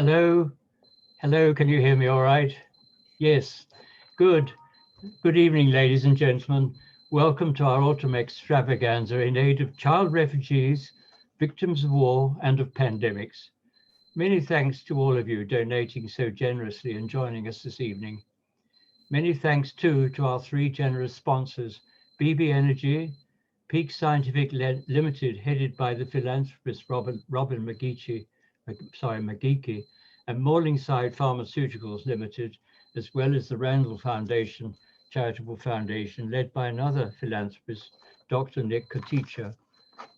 Hello, hello, can you hear me all right? Yes, good. Good evening, ladies and gentlemen. Welcome to our autumn extravaganza in aid of child refugees, victims of war and of pandemics. Many thanks to all of you donating so generously and joining us this evening. Many thanks too to our three generous sponsors, BB Energy, Peak Scientific Limited, headed by the philanthropist Robin McGeechy, and Morningside Pharmaceuticals Limited, as well as the Randall Foundation, charitable foundation, led by another philanthropist, Dr. Nick Koticha.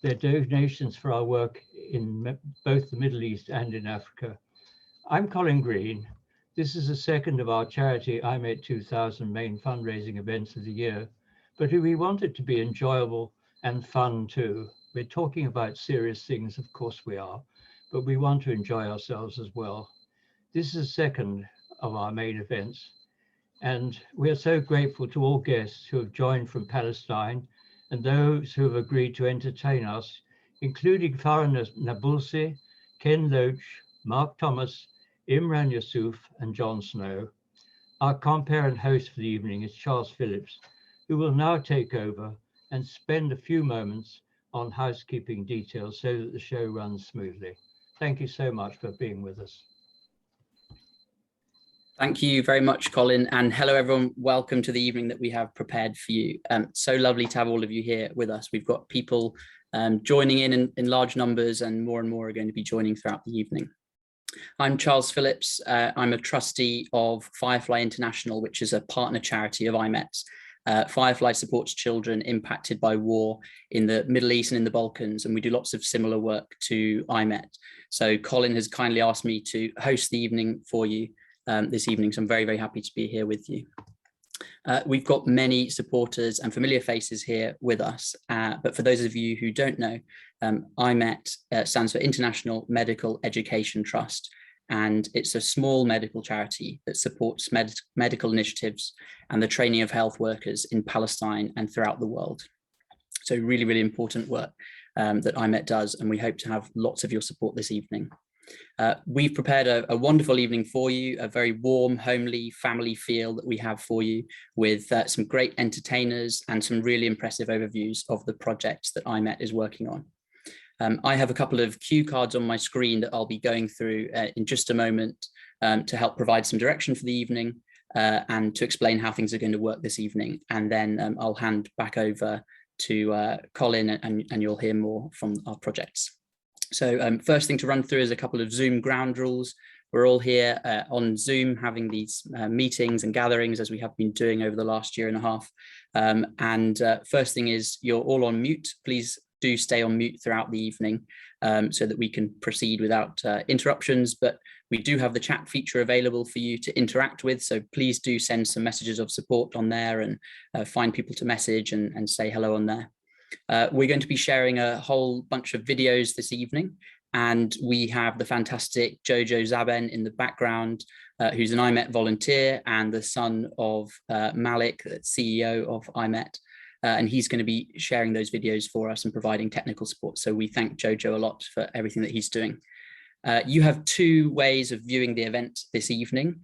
Their donations for our work in both the Middle East and in Africa. I'm Colin Green. This is the second of our charity IMET2000 main fundraising events of the year, but we want it to be enjoyable and fun too. We're talking about serious things, of course we are, but we want to enjoy ourselves as well. This is the second of our main events, and we are so grateful to all guests who have joined from Palestine and those who have agreed to entertain us, including Farah Nabulsi, Ken Loach, Mark Thomas, Imran Yusuf, and Jon Snow. Our compere and host for the evening is Charles Phillips, who will now take over and spend a few moments on housekeeping details so that the show runs smoothly. Thank you so much for being with us. Thank you very much, Colin, and hello everyone. Welcome to the evening that we have prepared for you. So lovely to have all of you here with us. We've got people joining in large numbers, and more are going to be joining throughout the evening. I'm Charles Phillips. I'm a trustee of Firefly International, which is a partner charity of IMET's. Firefly supports children impacted by war in the Middle East and in the Balkans, and we do lots of similar work to IMET. So Colin has kindly asked me to host the evening for you this evening, so I'm very, very happy to be here with you. We've got many supporters and familiar faces here with us, but for those of you who don't know, IMET stands for International Medical Education Trust, and it's a small medical charity that supports medical initiatives and the training of health workers in Palestine and throughout the world. So really, really important work that IMET does, and we hope to have lots of your support this evening. We've prepared a wonderful evening for you, a very warm, homely, family feel that we have for you, with some great entertainers and some really impressive overviews of the projects that IMET is working on. I have a couple of cue cards on my screen that I'll be going through in just a moment to help provide some direction for the evening and to explain how things are going to work this evening. And then I'll hand back over to Colin, and you'll hear more from our projects. So first thing to run through is a couple of Zoom ground rules. We're all here on Zoom having these meetings and gatherings, as we have been doing over the last year and a half. First thing is, you're all on mute. Please do stay on mute throughout the evening so that we can proceed without interruptions. But we do have the chat feature available for you to interact with. So please do send some messages of support on there and find people to message and say hello on there. We're going to be sharing a whole bunch of videos this evening, and we have the fantastic Jojo Zaben in the background, who's an IMET volunteer and the son of Malik, CEO of IMET, and he's going to be sharing those videos for us and providing technical support. So we thank Jojo a lot for everything that he's doing. You have two ways of viewing the event this evening.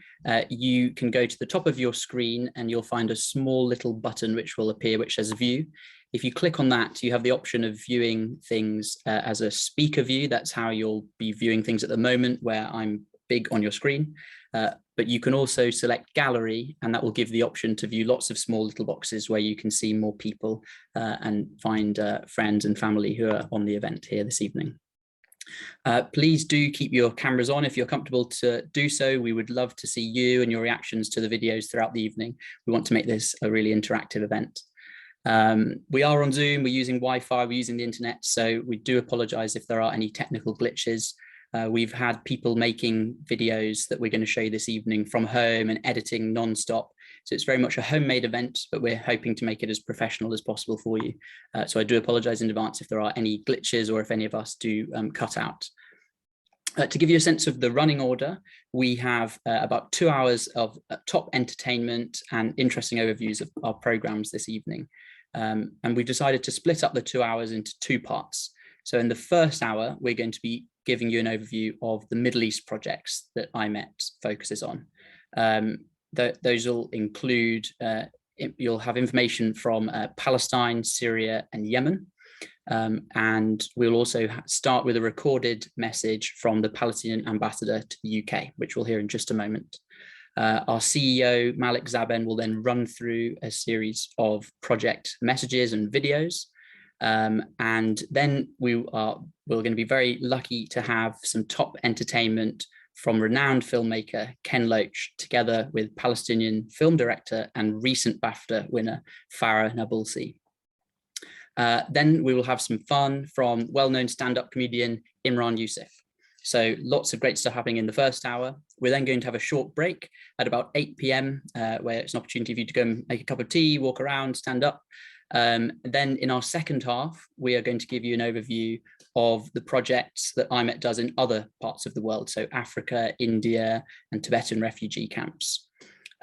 You can go to the top of your screen and you'll find a small little button which will appear, which says view. If you click on that, you have the option of viewing things as a speaker view. That's how you'll be viewing things at the moment, where I'm big on your screen. But you can also select gallery, and that will give the option to view lots of small little boxes where you can see more people and find friends and family who are on the event here this evening. Please do keep your cameras on if you're comfortable to do so. We would love to see you and your reactions to the videos throughout the evening. We want to make this a really interactive event. We are on Zoom, we're using Wi-Fi, we're using the internet, so we do apologize if there are any technical glitches. We've had people making videos that we're going to show you this evening from home and editing non-stop. So it's very much a homemade event, but we're hoping to make it as professional as possible for you. So I do apologize in advance if there are any glitches or if any of us do cut out. To give you a sense of the running order, we have about 2 hours of top entertainment and interesting overviews of our programs this evening. And we've decided to split up the 2 hours into two parts. So in the first hour, we're going to be giving you an overview of the Middle East projects that IMET focuses on. Those will include, you'll have information from Palestine, Syria and Yemen. And we'll also start with a recorded message from the Palestinian Ambassador to the UK, which we'll hear in just a moment. Our CEO, Malik Zaben, will then run through a series of project messages and videos. And then we're going to be very lucky to have some top entertainment from renowned filmmaker Ken Loach, together with Palestinian film director and recent BAFTA winner Farah Nabulsi. Then we will have some fun from well-known stand-up comedian Imran Yusuf. So lots of great stuff happening in the first hour. We're then going to have a short break at about 8 p.m. Where it's an opportunity for you to go and make a cup of tea, walk around, stand up. Then in our second half, we are going to give you an overview of the projects that IMET does in other parts of the world. So Africa, India, and Tibetan refugee camps.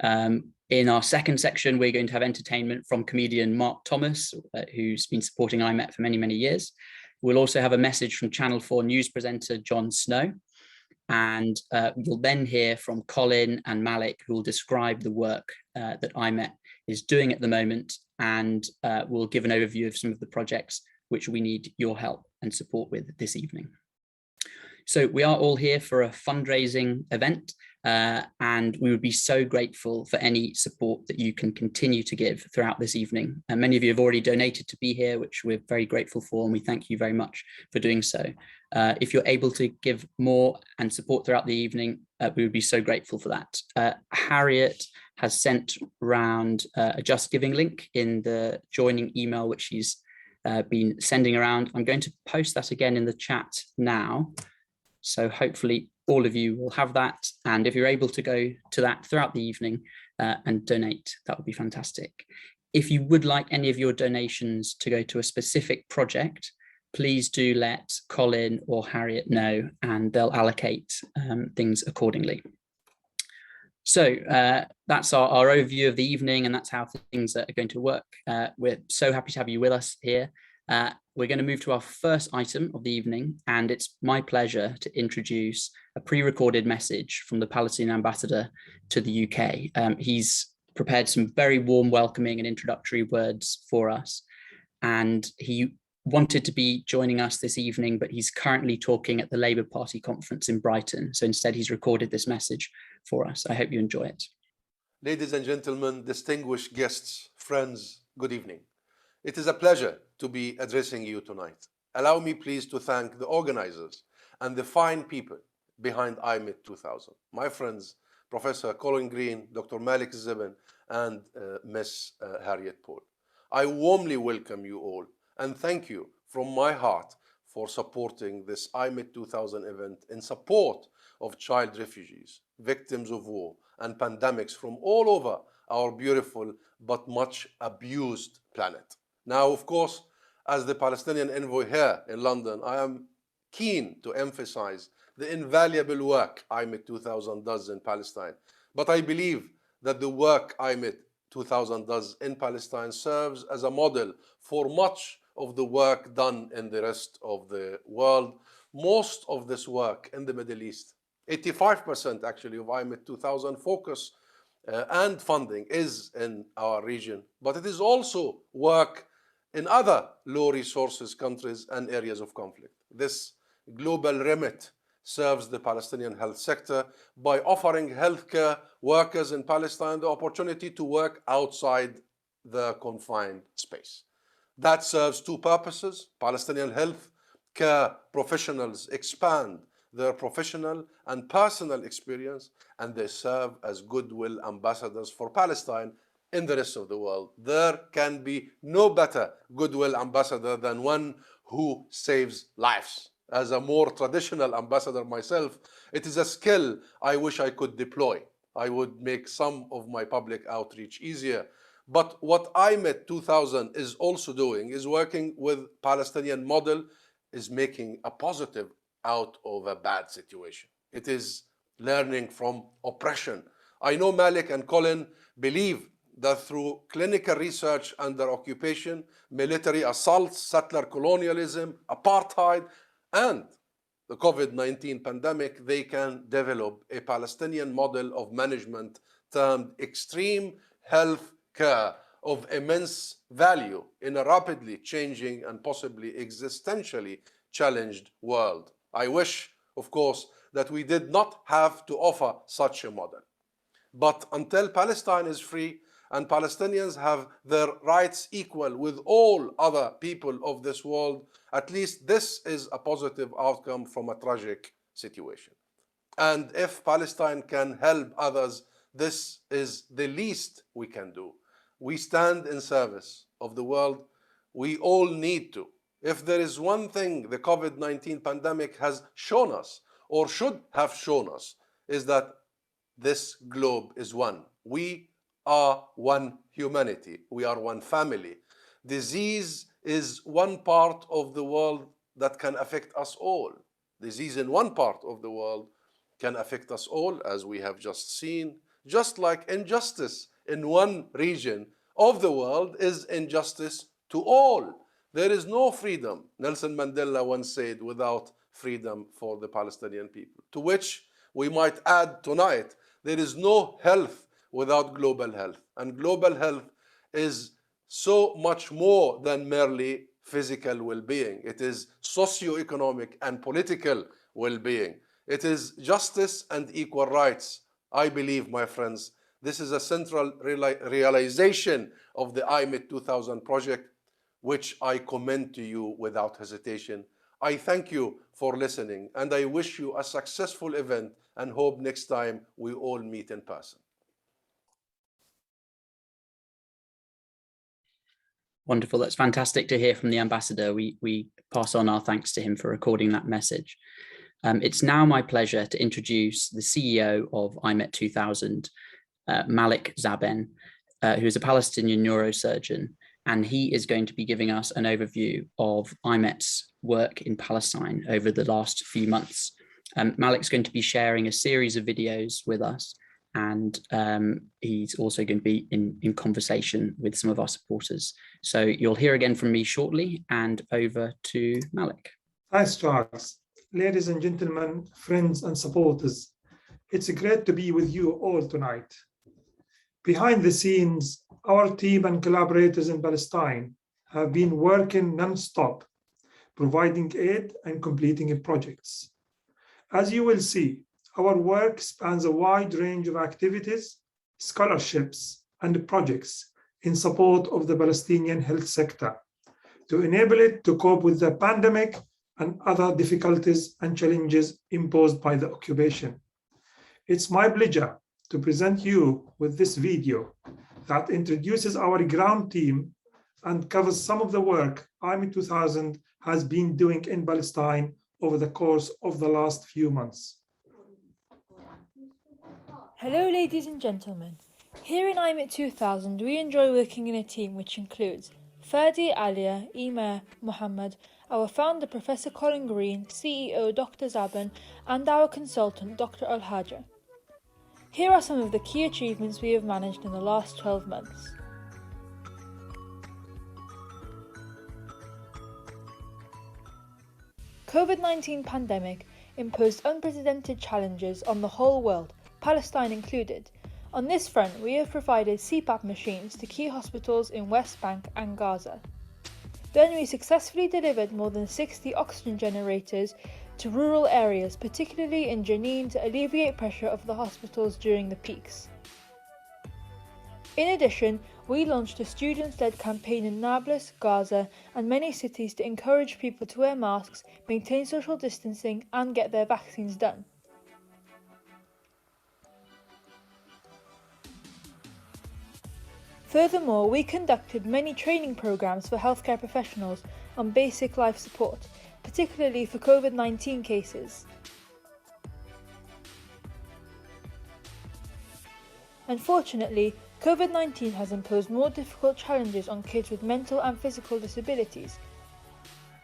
In our second section, we're going to have entertainment from comedian Mark Thomas, who's been supporting IMET for many, many years. We'll also have a message from Channel 4 news presenter Jon Snow. And you'll then hear from Colin and Malik, who will describe the work that IMET is doing at the moment, and we'll give an overview of some of the projects which we need your help and support with this evening. So we are all here for a fundraising event, and we would be so grateful for any support that you can continue to give throughout this evening. And many of you have already donated to be here, which we're very grateful for, and we thank you very much for doing so. If you're able to give more and support throughout the evening, we would be so grateful for that. Harriet has sent around a Just Giving link in the joining email, which she's been sending around. I'm going to post that again in the chat now. So hopefully all of you will have that. And if you're able to go to that throughout the evening and donate, that would be fantastic. If you would like any of your donations to go to a specific project, please do let Colin or Harriet know, and they'll allocate things accordingly. So that's our overview of the evening, and that's how things are going to work. We're so happy to have you with us here. We're going to move to our first item of the evening, and it's my pleasure to introduce a pre-recorded message from the Palestinian Ambassador to the UK. He's prepared some very warm, welcoming and introductory words for us, and he wanted to be joining us this evening, but he's currently talking at the Labour Party conference in Brighton. So instead, he's recorded this message for us. I hope you enjoy it. Ladies and gentlemen, distinguished guests, friends, good evening. It is a pleasure to be addressing you tonight. Allow me please to thank the organizers and the fine people behind IMET2000. My friends, Professor Colin Green, Dr. Malik Zaben, and Ms. Harriet Paul. I warmly welcome you all and thank you from my heart for supporting this IMET2000 event in support of child refugees, victims of war and pandemics from all over our beautiful but much abused planet. Now, of course, as the Palestinian envoy here in London, I am keen to emphasize the invaluable work IMET2000 does in Palestine. But I believe that the work IMET2000 does in Palestine serves as a model for much of the work done in the rest of the world. Most of this work in the Middle East, 85% actually of IMET2000 focus and funding is in our region, but it is also work in other low resources countries and areas of conflict. This global remit serves the Palestinian health sector by offering healthcare workers in Palestine the opportunity to work outside the confined space. That serves two purposes. Palestinian health care professionals expand their professional and personal experience, and they serve as goodwill ambassadors for Palestine in the rest of the world. There can be no better goodwill ambassador than one who saves lives. As a more traditional ambassador myself, it is a skill I wish I could deploy. I would make some of my public outreach easier. But what IMET2000 is also doing is working with Palestinian model, is making a positive out of a bad situation. It is learning from oppression. I know Malik and Colin believe that through clinical research under occupation, military assaults, settler colonialism, apartheid, and the COVID-19 pandemic, they can develop a Palestinian model of management termed extreme health care of immense value in a rapidly changing and possibly existentially challenged world. I wish, of course, that we did not have to offer such a model. But until Palestine is free and Palestinians have their rights equal with all other people of this world, at least this is a positive outcome from a tragic situation. And if Palestine can help others, this is the least we can do. We stand in service of the world. We all need to. If there is one thing the COVID-19 pandemic has shown us, or should have shown us, is that this globe is one. We are one humanity. We are one family. Disease is one part of the world that can affect us all. Disease in one part of the world can affect us all, as we have just seen, just like injustice in one region of the world is injustice to all. There is no freedom, Nelson Mandela once said, without freedom for the Palestinian people. To which we might add tonight, there is no health without global health. And global health is so much more than merely physical well-being. It is socio-economic and political well-being. It is justice and equal rights. I believe, my friends, this is a central realization of the IMET2000 project, which I commend to you without hesitation. I thank you for listening, and I wish you a successful event and hope next time we all meet in person. Wonderful. That's fantastic to hear from the ambassador. We pass on our thanks to him for recording that message. It's now my pleasure to introduce the CEO of IMET2000, Malik Zaben, who is a Palestinian neurosurgeon, and he is going to be giving us an overview of IMET's work in Palestine over the last few months. Malik's going to be sharing a series of videos with us, and he's also going to be in conversation with some of our supporters. So you'll hear again from me shortly, and over to Malik. Thanks, Charles. Ladies and gentlemen, friends and supporters, it's great to be with you all tonight. Behind the scenes, our team and collaborators in Palestine have been working non-stop, providing aid and completing projects. As you will see, our work spans a wide range of activities, scholarships, and projects in support of the Palestinian health sector to enable it to cope with the pandemic and other difficulties and challenges imposed by the occupation. It's my pleasure to present you with this video that introduces our ground team and covers some of the work IMET2000 has been doing in Palestine over the course of the last few months. Hello ladies and gentlemen. Here in IMET2000 we enjoy working in a team which includes Ferdi, Alia, Ema, Mohammed, our founder Professor Colin Green, CEO Dr. Zaben, and our consultant Dr. Al-Haja. Here are some of the key achievements we have managed in the last 12 months. COVID-19 pandemic imposed unprecedented challenges on the whole world, Palestine included. On this front, we have provided CPAP machines to key hospitals in West Bank and Gaza. Then we successfully delivered more than 60 oxygen generators to rural areas, particularly in Jenin, to alleviate pressure of the hospitals during the peaks. In addition, we launched a students-led campaign in Nablus, Gaza, and many cities to encourage people to wear masks, maintain social distancing, and get their vaccines done. Furthermore, we conducted many training programs for healthcare professionals on basic life support, particularly for COVID-19 cases. Unfortunately, COVID-19 has imposed more difficult challenges on kids with mental and physical disabilities.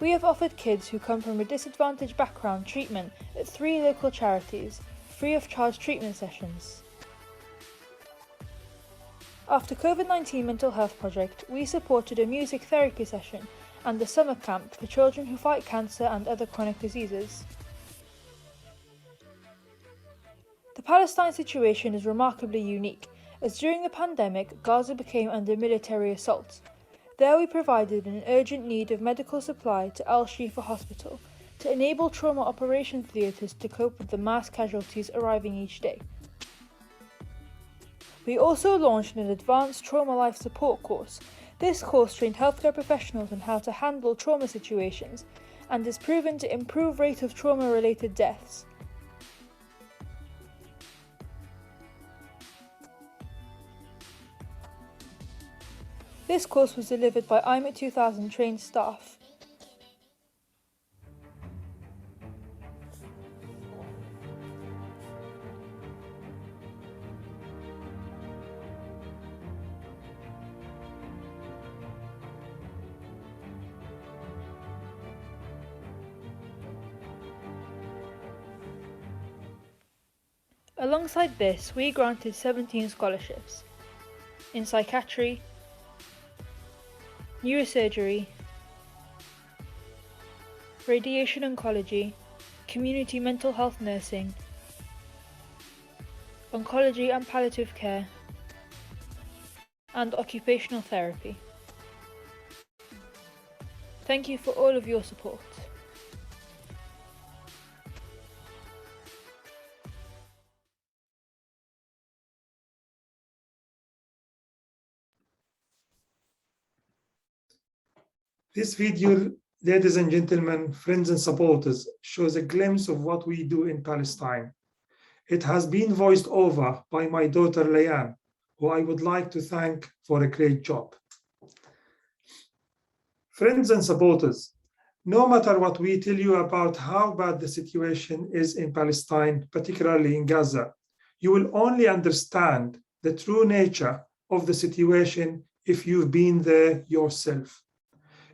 We have offered kids who come from a disadvantaged background treatment at 3 local charities, free of charge treatment sessions. After COVID-19 mental health project, we supported a music therapy session and a summer camp for children who fight cancer and other chronic diseases. Palestine situation is remarkably unique, as during the pandemic, Gaza became under military assault. There we provided an urgent need of medical supply to Al-Shifa Hospital to enable trauma operation theatres to cope with the mass casualties arriving each day. We also launched an advanced trauma life support course. This course trained healthcare professionals on how to handle trauma situations and is proven to improve rate of trauma-related deaths. This course was delivered by IMET2000 trained staff. Alongside this, we granted 17 scholarships in psychiatry, neurosurgery, radiation oncology, community mental health nursing, oncology and palliative care, and occupational therapy. Thank you for all of your support. This video, ladies and gentlemen, friends and supporters, shows a glimpse of what we do in Palestine. It has been voiced over by my daughter Layan, who I would like to thank for a great job. Friends and supporters, no matter what we tell you about how bad the situation is in Palestine, particularly in Gaza, you will only understand the true nature of the situation if you've been there yourself.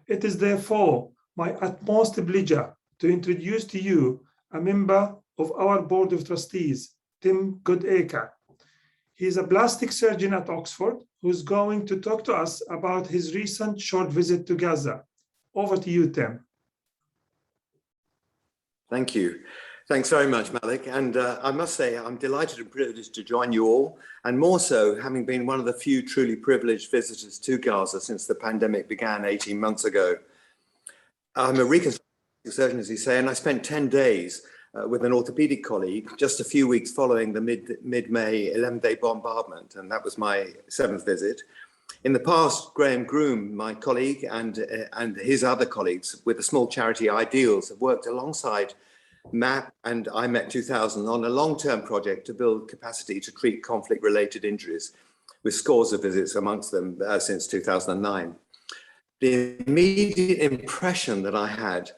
It is therefore my utmost pleasure to introduce to you a member of our Board of Trustees, Tim Goodacre. He is a plastic surgeon at Oxford who is going to talk to us about his recent short visit to Gaza. Over to you, Tim. Thank you. Thanks very much, Malik. And I must say, I'm delighted and privileged to join you all, and more so having been one of the few truly privileged visitors to Gaza since the pandemic began 18 months ago. I'm a reconstructive surgeon, as you say, and I spent 10 days with an orthopedic colleague just a few weeks following the mid-May 11-day bombardment, and that was my 7th visit. In the past, Graham Groom, my colleague, and his other colleagues with the small charity Ideals have worked alongside MAP and IMET2000 on a long-term project to build capacity to treat conflict-related injuries, with scores of visits amongst them since 2009. The immediate impression that I had,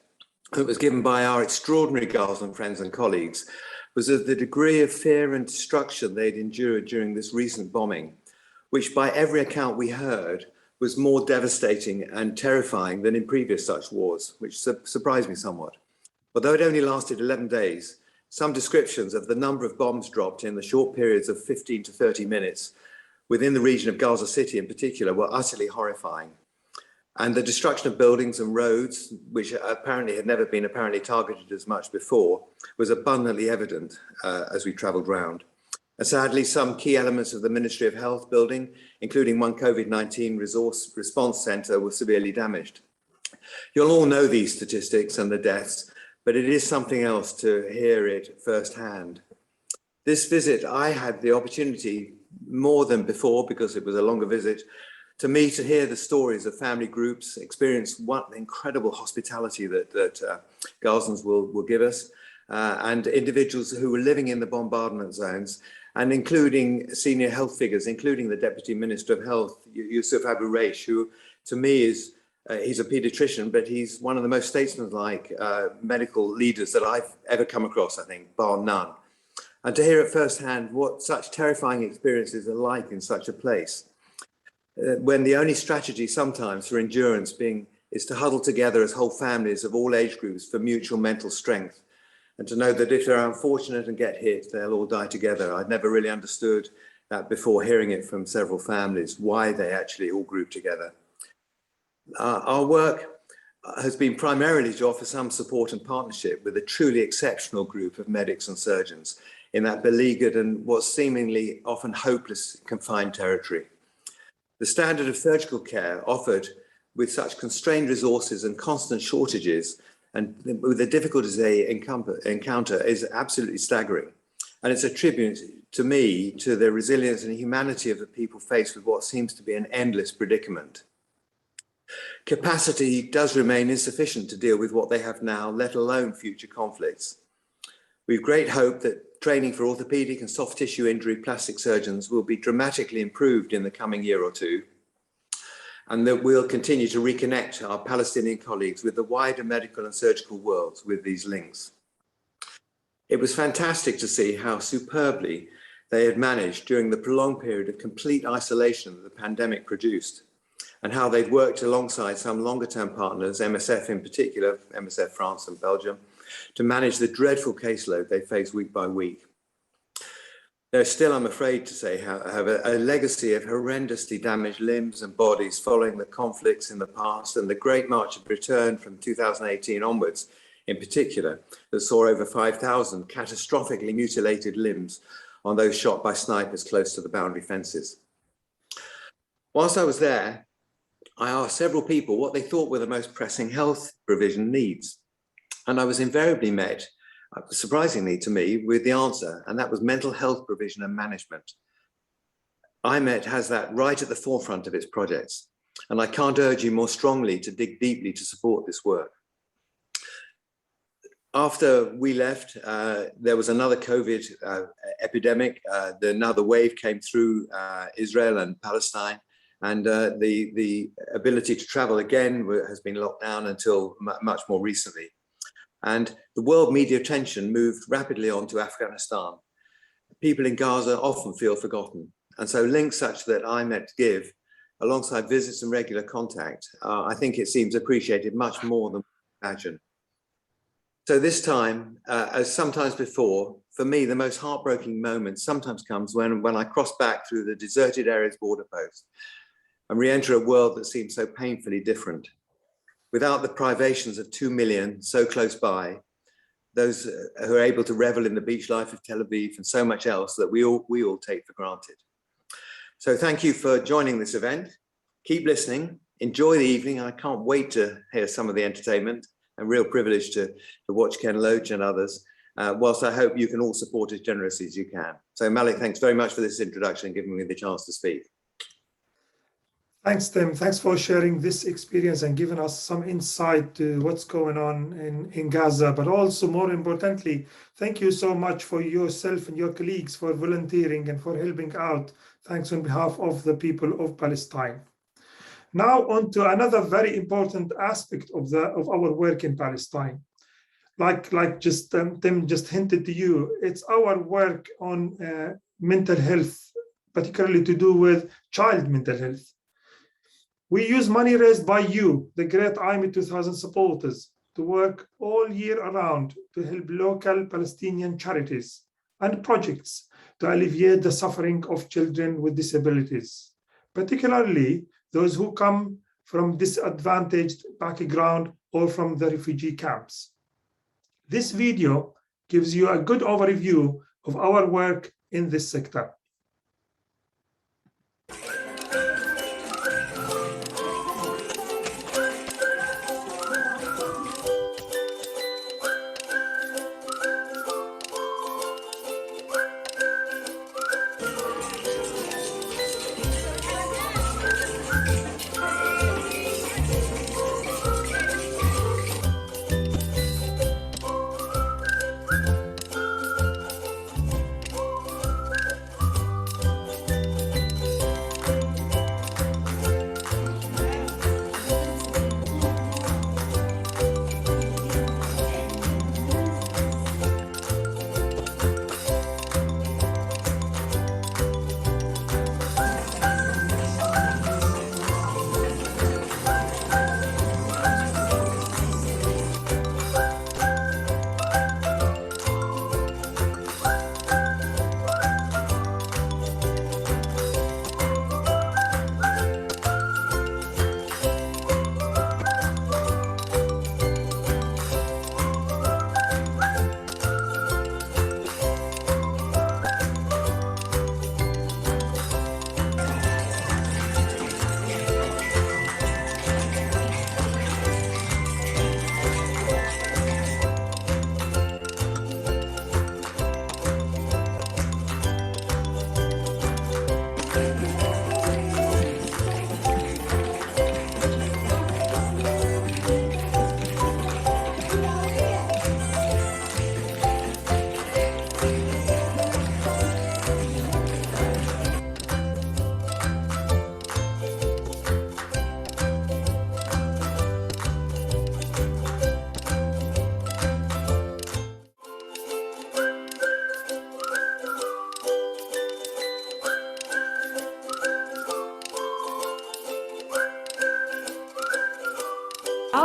that was given by our extraordinary Gazan friends and colleagues, was of the degree of fear and destruction they'd endured during this recent bombing, which by every account we heard was more devastating and terrifying than in previous such wars, which surprised me somewhat. Although it only lasted 11 days, some descriptions of the number of bombs dropped in the short periods of 15 to 30 minutes within the region of Gaza City in particular were utterly horrifying. And the destruction of buildings and roads, which apparently had never been targeted as much before, was abundantly evident as we travelled round. And sadly, some key elements of the Ministry of Health building, including one COVID-19 resource response centre, were severely damaged. You'll all know these statistics and the deaths, but it is something else to hear it firsthand. This visit, I had the opportunity, more than before because it was a longer visit, to meet and hear the stories of family groups, experience what incredible hospitality that Gazans will give us, and individuals who were living in the bombardment zones, and including senior health figures, including the Deputy Minister of Health, Yusuf Abu Raish, who to me is, he's a paediatrician, but he's one of the most statesmanlike medical leaders that I've ever come across, I think, bar none. And to hear it firsthand what such terrifying experiences are like in such a place, when the only strategy sometimes for endurance is to huddle together as whole families of all age groups for mutual mental strength, and to know that if they're unfortunate and get hit, they'll all die together. I'd never really understood that before hearing it from several families, why they actually all group together. Our work has been primarily to offer some support and partnership with a truly exceptional group of medics and surgeons in that beleaguered and what's seemingly often hopeless confined territory. The standard of surgical care offered with such constrained resources and constant shortages, and with the difficulties they encounter, is absolutely staggering. And it's a tribute to me to the resilience and humanity of the people faced with what seems to be an endless predicament. Capacity does remain insufficient to deal with what they have now, let alone future conflicts. We've great hope that training for orthopedic and soft tissue injury plastic surgeons will be dramatically improved in the coming year or two, and that we'll continue to reconnect our Palestinian colleagues with the wider medical and surgical worlds with these links. It was fantastic to see how superbly they had managed during the prolonged period of complete isolation that the pandemic produced, and how they'd worked alongside some longer-term partners, MSF in particular, MSF France and Belgium, to manage the dreadful caseload they face week by week. There's still, I'm afraid to say, however, a legacy of horrendously damaged limbs and bodies following the conflicts in the past and the Great March of Return from 2018 onwards, in particular, that saw over 5,000 catastrophically mutilated limbs on those shot by snipers close to the boundary fences. Whilst I was there, I asked several people what they thought were the most pressing health provision needs. And I was invariably met, surprisingly to me, with the answer, and that was mental health provision and management. IMET has that right at the forefront of its projects, and I can't urge you more strongly to dig deeply to support this work. After we left, there was another COVID epidemic. Another wave came through Israel and Palestine, and the ability to travel again has been locked down until much more recently. And the world media attention moved rapidly on to Afghanistan. People in Gaza often feel forgotten. And so links such that IMET give, alongside visits and regular contact, I think it seems appreciated much more than we imagine. So this time, as sometimes before, for me, the most heartbreaking moment sometimes comes when I cross back through the deserted areas border post and re-enter a world that seems so painfully different. Without the privations of 2 million so close by, those who are able to revel in the beach life of Tel Aviv and so much else that we all take for granted. So thank you for joining this event. Keep listening, enjoy the evening. I can't wait to hear some of the entertainment. A real privilege to watch Ken Loach and others, whilst I hope you can all support as generously as you can. So Malik, thanks very much for this introduction and giving me the chance to speak. Thanks, Tim. Thanks for sharing this experience and giving us some insight to what's going on in Gaza, but also more importantly, thank you so much for yourself and your colleagues for volunteering and for helping out. Thanks on behalf of the people of Palestine. Now on to another very important aspect of our work in Palestine. Like Tim just hinted to you, it's our work on mental health, particularly to do with child mental health. We use money raised by you, the great IMET2000 supporters, to work all year around to help local Palestinian charities and projects to alleviate the suffering of children with disabilities, particularly those who come from disadvantaged background or from the refugee camps. This video gives you a good overview of our work in this sector.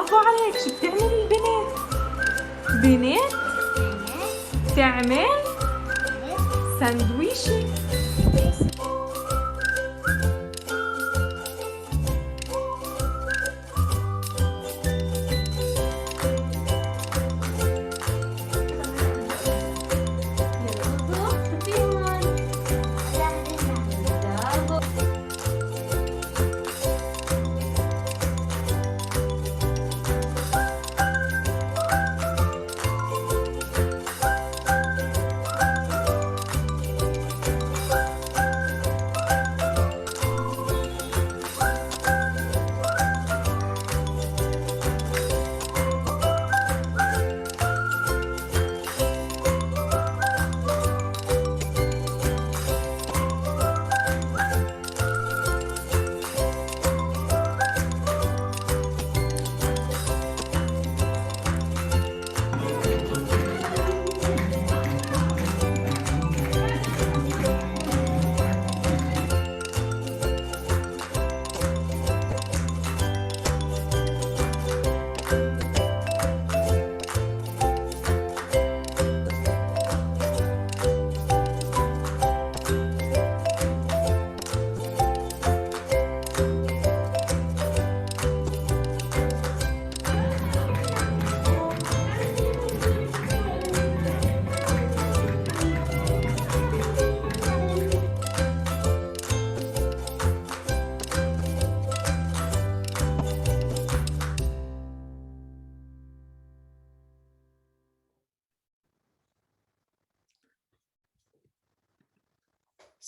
برافو عليك. شو بتعمل البنت؟ بنت تعمل ساندويشة.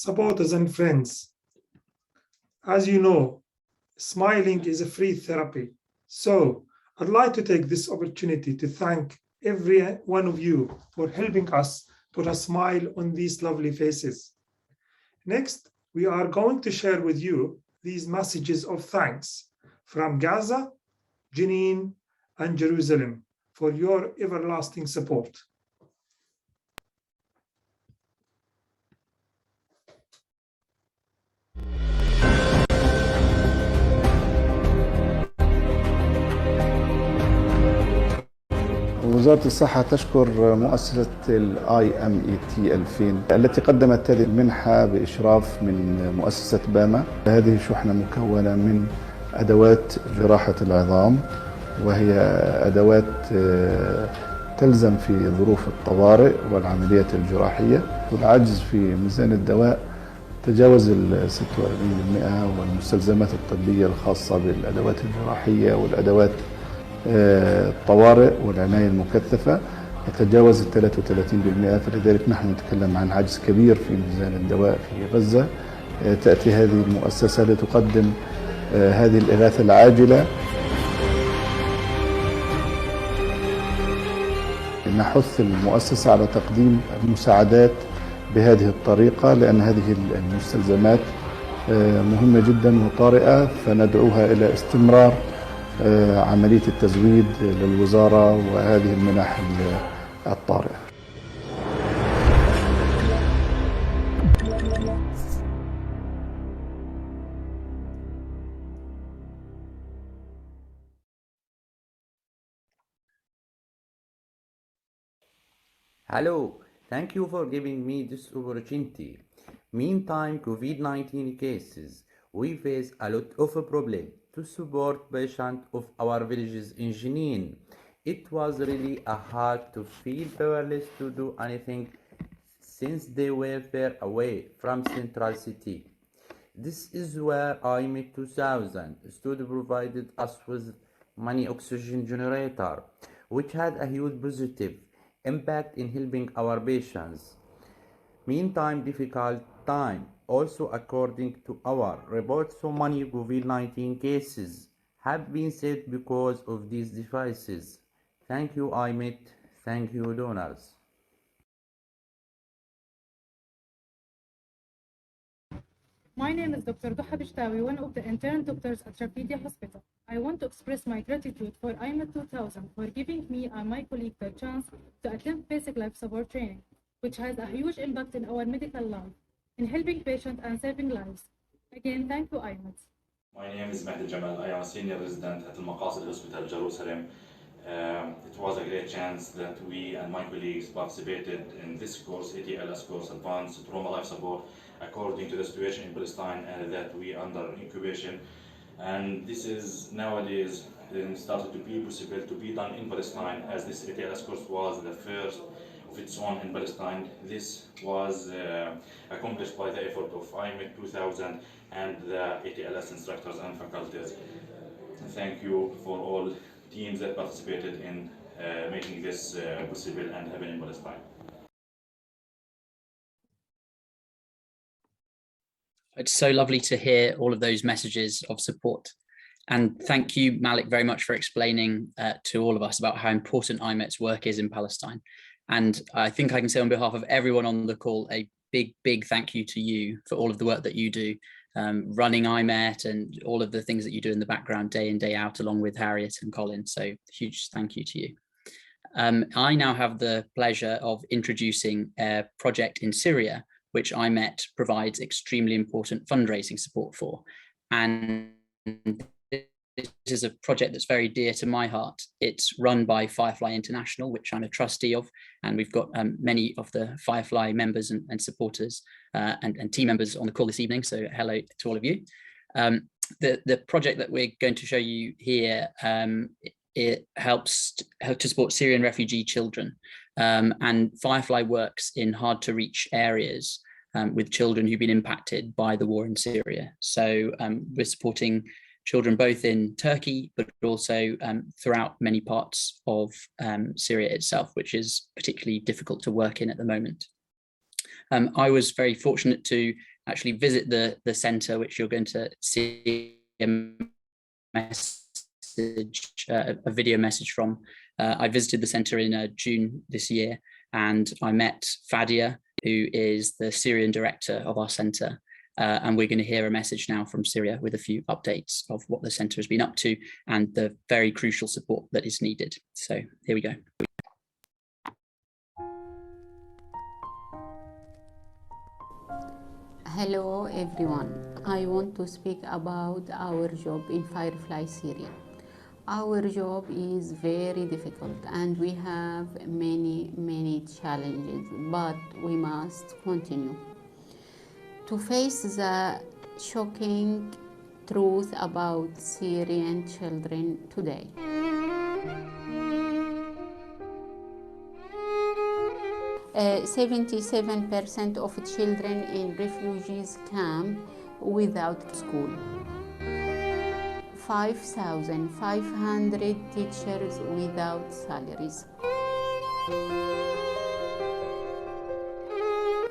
Supporters and friends, as you know, smiling is a free therapy. So I'd like to take this opportunity to thank every one of you for helping us put a smile on these lovely faces. Next, we are going to share with you these messages of thanks from Gaza, Jenin, and Jerusalem for your everlasting support. وزارة الصحة تشكر مؤسسة IMET 2000 التي قدمت هذه المنحة بإشراف من مؤسسة باما. هذه الشحنة مكونة من أدوات جراحة العظام، وهي أدوات تلزم في ظروف الطوارئ والعمليات الجراحية. والعجز في ميزان الدواء تجاوز 46%، والمستلزمات الطبية الخاصة بالأدوات الجراحية والأدوات الطوارئ والعناية المكثفة تتجاوز 33%. فلذلك نحن نتكلم عن عجز كبير في ميزان الدواء في غزة. تأتي هذه المؤسسة لتقدم هذه الإغاثة العاجلة. نحث المؤسسة على تقديم المساعدات بهذه الطريقة، لأن هذه المستلزمات مهمة جدا وطارئة، فندعوها إلى استمرار عملية التزويد للوزارة وهذه المنح الطارئة. Hello, thank you for giving me this opportunity. Meantime, COVID-19 cases, we face a lot of problems to support patients of our villages in Jenin. It was really hard to feel powerless to do anything since they were far away from central city. This is where IMET2000 stood provided us with many oxygen generator, which had a huge positive impact in helping our patients. Meantime, difficult time. Also, according to our report, so many COVID-19 cases have been saved because of these devices. Thank you, IMET. Thank you, donors. My name is Dr. Duha Bishtawi, one of the intern doctors at Rafidi Hospital. I want to express my gratitude for IMET2000 for giving me and my colleague the chance to attend basic life support training, which has a huge impact in our medical life, in helping patients and saving lives. Again, thank you, IMET. My name is Mahdi Jamal. I am a senior resident at Al Maqasid Hospital, Jerusalem. It was a great chance that we and my colleagues participated in this course, ATLS course, Advanced Trauma Life Support, according to the situation in Palestine, and that we under incubation. And this is nowadays started to be possible to be done in Palestine, as this ATLS course was the first of its own in Palestine. This was accomplished by the effort of IMET2000 and the ATLS instructors and faculties. Thank you for all teams that participated in making this possible and happen in Palestine. It's so lovely to hear all of those messages of support. And thank you, Malik, very much for explaining to all of us about how important IMET's work is in Palestine. And I think I can say on behalf of everyone on the call, a big, big thank you to you for all of the work that you do, running IMET and all of the things that you do in the background day in, day out, along with Harriet and Colin. So huge thank you to you. I now have the pleasure of introducing a project in Syria, which IMET provides extremely important fundraising support for. And this is a project that's very dear to my heart. It's run by Firefly International, which I'm a trustee of, and we've got many of the Firefly members and supporters and team members on the call this evening, so hello to all of you. The project that we're going to show you here, it helps to support Syrian refugee children, and Firefly works in hard to reach areas with children who've been impacted by the war in Syria. So we're supporting children both in Turkey, but also throughout many parts of Syria itself, which is particularly difficult to work in at the moment. I was very fortunate to actually visit the center, which you're going to see a video message from. I visited the center in June this year, and I met Fadia, who is the Syrian director of our center. And we're going to hear a message now from Syria with a few updates of what the center has been up to and the very crucial support that is needed. So here we go. Hello everyone. I want to speak about our job in Firefly Syria. Our job is very difficult and we have many challenges, but we must continue to face the shocking truth about Syrian children today. 77% of children in refugees camp without school. 5,500 teachers without salaries.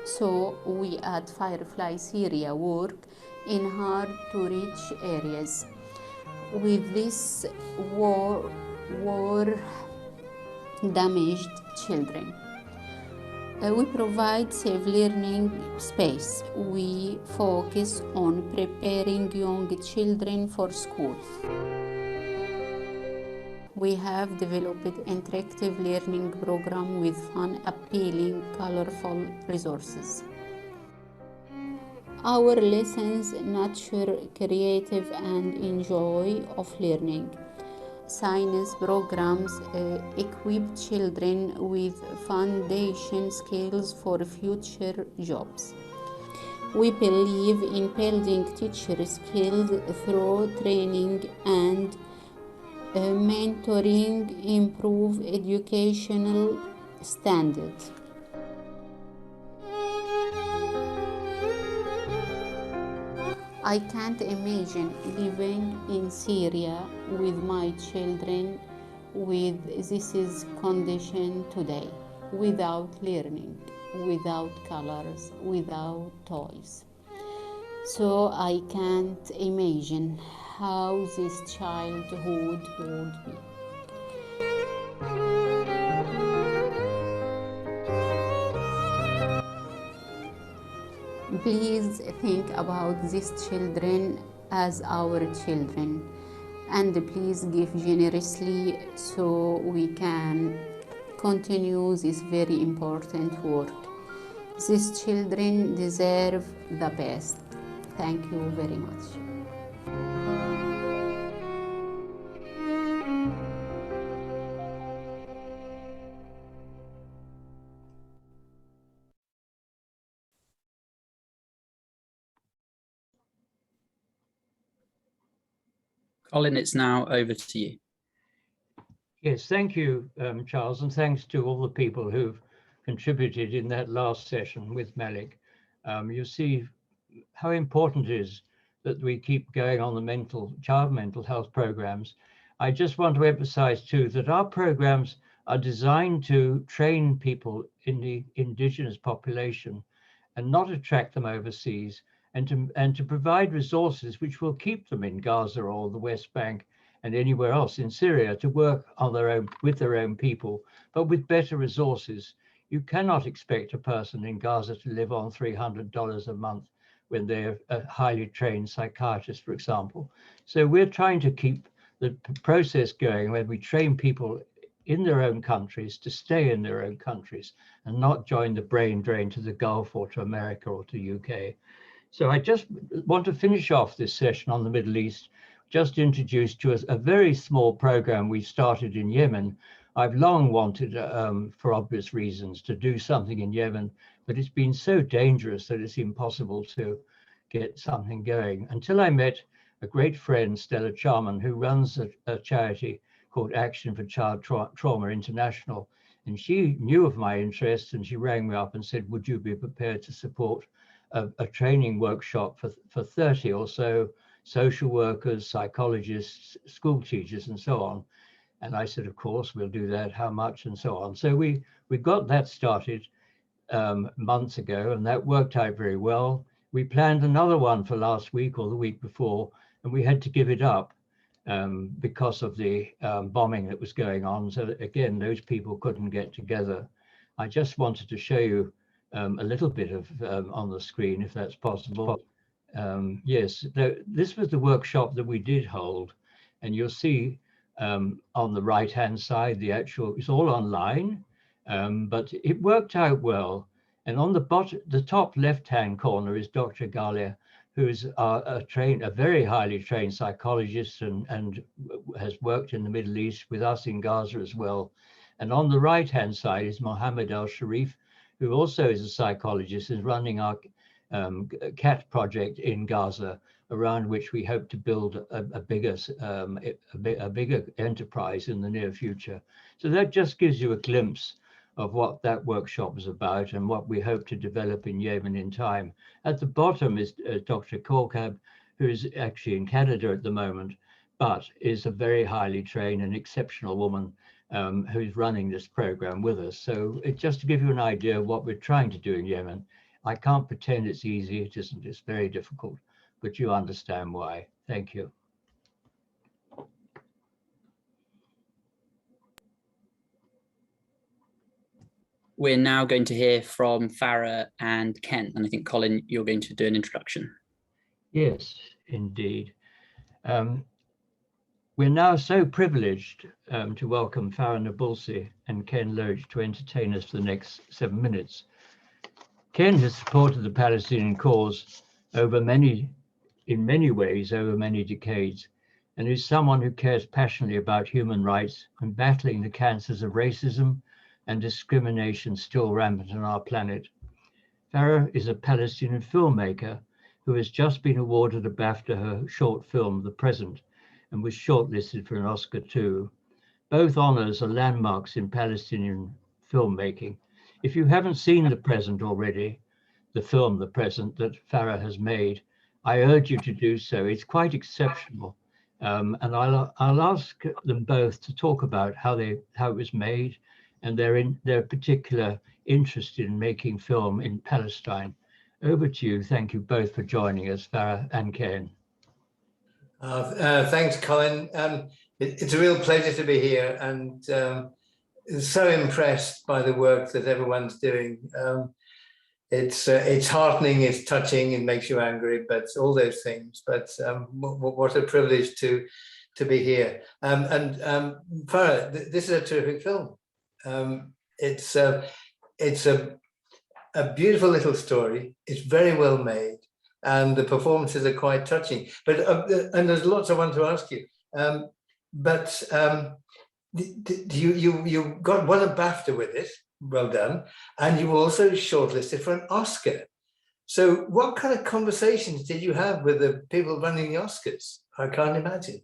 So we at Firefly Syria work in hard to reach areas. With this war damaged children. We provide safe learning space. We focus on preparing young children for school. We have developed an interactive learning program with fun, appealing, colorful resources. Our lessons nurture creative and enjoy of learning. Science programs equip children with foundation skills for future jobs. We believe in building teacher skills through training and mentoring, improve educational standards. I can't imagine living in Syria with my children with this condition today without learning. without colors, without toys. So I can't imagine how this childhood would be. Please think about these children as our children, and please give generously so we can continue this very important work. These children deserve the best. Thank you very much. Colin, it's now over to you. Yes, thank you, Charles, and thanks to all the people who've contributed in that last session with Malik. You see how important it is that we keep going on the child mental health programs. I just want to emphasize too that our programs are designed to train people in the indigenous population and not attract them overseas, and to provide resources which will keep them in Gaza or the West Bank and anywhere else in Syria to work on their own, with their own people, but with better resources. You cannot expect a person in Gaza to live on $300 a month when they're a highly trained psychiatrist, for example. So we're trying to keep the process going where we train people in their own countries to stay in their own countries and not join the brain drain to the Gulf or to America or to UK. So I just want to finish off this session on the Middle East, just introduce to us a very small program we started in Yemen. I've long wanted, for obvious reasons, to do something in Yemen, but it's been so dangerous that it's impossible to get something going. Until I met a great friend, Stella Charman, who runs a charity called Action for Child Trauma International. And she knew of my interest and she rang me up and said, would you be prepared to support a training workshop for 30 or so social workers, psychologists, school teachers, and so on. And I said, of course, we'll do that. How much? And so on. So we got that started months ago, and that worked out very well. We planned another one for last week or the week before, and we had to give it up because of the bombing that was going on. So that, again, those people couldn't get together. I just wanted to show you a little bit of on the screen, if that's possible. Yes, this was the workshop that we did hold, and you'll see on the right-hand side, it's all online, but it worked out well. And on the top left-hand corner is Dr. Galia, who is a very highly trained psychologist and has worked in the Middle East with us in Gaza as well. And on the right-hand side is Mohammed Al-Sharif, who also is a psychologist and running our CAT project in Gaza, around which we hope to build a bigger enterprise in the near future. So that just gives you a glimpse of what that workshop is about and what we hope to develop in Yemen in time. At the bottom is Dr. Korkab, who is actually in Canada at the moment, but is a very highly trained and exceptional woman who's running this program with us. So just to give you an idea of what we're trying to do in Yemen. I can't pretend it's easy, it isn't, it's very difficult, but you understand why. Thank you. We're now going to hear from Farah and Ken, and I think, Colin, you're going to do an introduction. Yes, indeed. We're now so privileged to welcome Farah Nabulsi and Ken Loach to entertain us for the next 7 minutes. Ken has supported the Palestinian cause in many ways over many decades, and is someone who cares passionately about human rights and battling the cancers of racism and discrimination still rampant on our planet. Farah is a Palestinian filmmaker who has just been awarded a BAFTA for her short film, The Present, and was shortlisted for an Oscar too. Both honors are landmarks in Palestinian filmmaking. If you haven't seen The Present already, the film The Present that Farah has made, I urge you to do so. It's quite exceptional. And I'll ask them both to talk about how it was made and their particular interested in making film in Palestine. Over to you. Thank you both for joining us, Farah and Ken. Thanks, Colin. It's a real pleasure to be here, and so impressed by the work that everyone's doing. It's heartening, it's touching, it makes you angry, but all those things. But what a privilege to be here. Farah, this is a terrific film. It's a beautiful little story. It's very well made, and the performances are quite touching. But and there's lots I want to ask you. You won a BAFTA with it. Well done. And you were also shortlisted for an Oscar. So what kind of conversations did you have with the people running the Oscars? I can't imagine.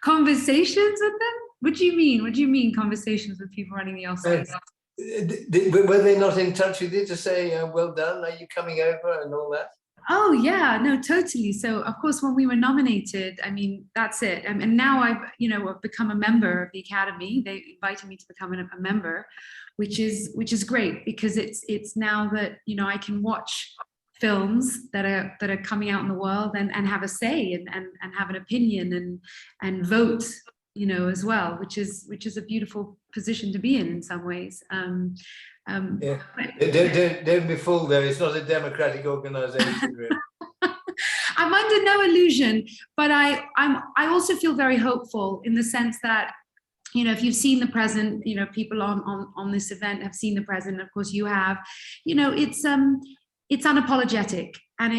Conversations with them? What do you mean? What do you mean conversations with people running the Oscars? Were they not in touch with you to say, well done, are you coming over and all that? Oh yeah, no, totally. So of course, when we were nominated, I mean, that's it. And now I've become a member of the Academy. They invited me to become a member, which is great, because it's now that, I can watch films that are coming out in the world and have a say and have an opinion and vote, as well, which is a beautiful position to be in some ways. Yeah. Don't be fooled though, it's not a democratic organization really. I'm under no illusion, but I also feel very hopeful in the sense that, if you've seen the present, people on this event have seen the present, of course you have, it's unapologetic, and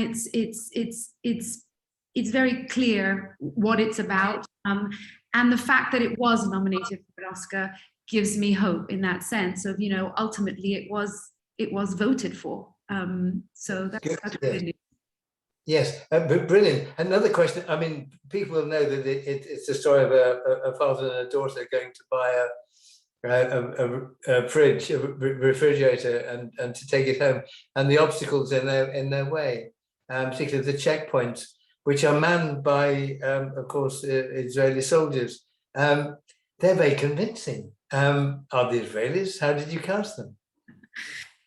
it's very clear what it's about, and the fact that it was nominated for an Oscar gives me hope in that sense of, ultimately it was voted for. So that's good news. Yes, brilliant. Another question. I mean, people will know that it's the story of a father and a daughter going to buy a fridge, a refrigerator, and to take it home, and the obstacles in their way, particularly the checkpoints, which are manned by, of course, Israeli soldiers. They're very convincing. Are the Israelis? How did you cast them?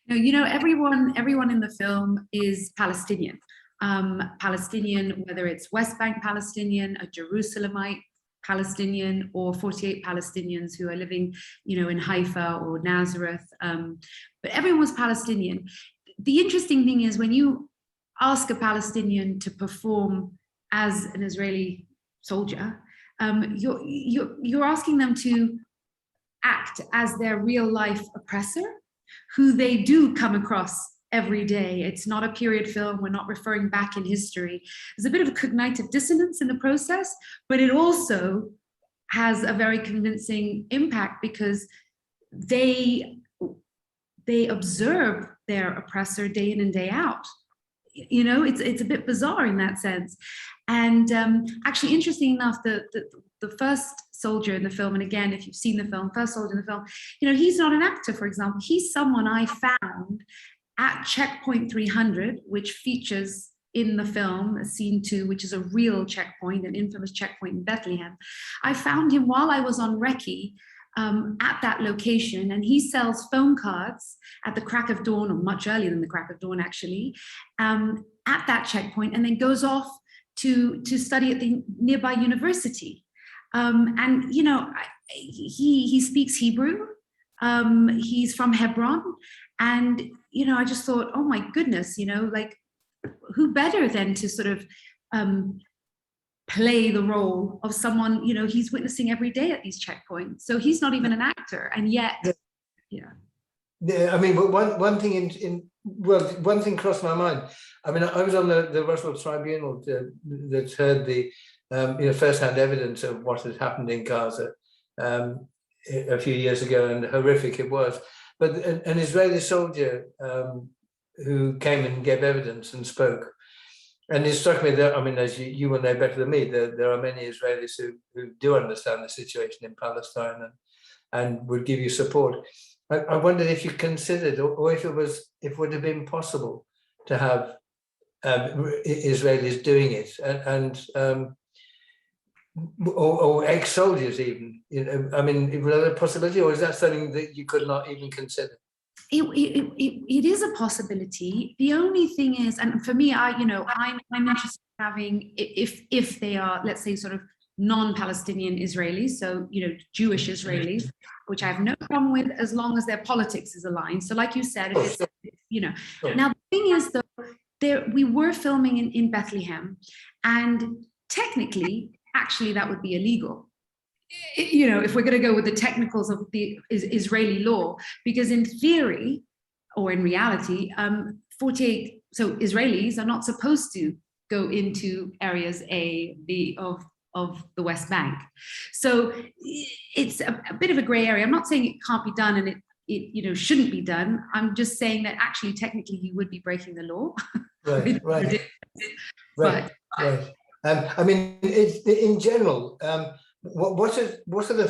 No, everyone in the film is Palestinian. Palestinian, whether it's West Bank Palestinian, a Jerusalemite Palestinian, or 48 Palestinians who are living, in Haifa or Nazareth. But everyone was Palestinian. The interesting thing is when you ask a Palestinian to perform as an Israeli soldier, you're asking them to act as their real life oppressor, who they do come across every day. It's not a period film. We're not referring back in history. There's a bit of a cognitive dissonance in the process, but it also has a very convincing impact because they observe their oppressor day in and day out. It's a bit bizarre in that sense. And actually, interesting enough, the first soldier in the film, and again, if you've seen the film, first soldier in the film, he's not an actor, for example. He's someone I found at checkpoint 300, which features in the film, scene 2, which is a real checkpoint, an infamous checkpoint in Bethlehem. I found him while I was on recce at that location, and he sells phone cards at the crack of dawn, or much earlier than the crack of dawn, actually, at that checkpoint, and then goes off to study at the nearby university. And he speaks Hebrew. He's from Hebron, and I just thought, oh my goodness, like who better than to sort of play the role of someone he's witnessing every day at these checkpoints. So he's not even an actor, and yet, Yeah, I mean, one thing one thing crossed my mind. I mean, I was on the Russell Tribunal that heard the first-hand evidence of what had happened in Gaza a few years ago, and horrific it was. But an Israeli soldier who came and gave evidence and spoke, and it struck me that, I mean, as you will know better than me, there are many Israelis who do understand the situation in Palestine and would give you support. I wondered if you considered, or if it would have been possible to have Israelis doing it, and or ex-soldiers even? You know, I mean, is that a possibility, or is that something that you could not even consider? It is a possibility. The only thing is, and for me, I'm interested in having, if they are, let's say, sort of non-Palestinian Israelis, so Jewish Israelis, which I have no problem with as long as their politics is aligned. So, like you said, if it's, Now the thing is, though, we were filming in Bethlehem, and technically, actually, that would be illegal. If we're going to go with the technicals of the Israeli law, because in theory, or in reality, 48, so Israelis are not supposed to go into areas of the West Bank. So it's a bit of a gray area. I'm not saying it can't be done and it shouldn't be done. I'm just saying that actually, technically, you would be breaking the law. Right. I mean, in general, what are the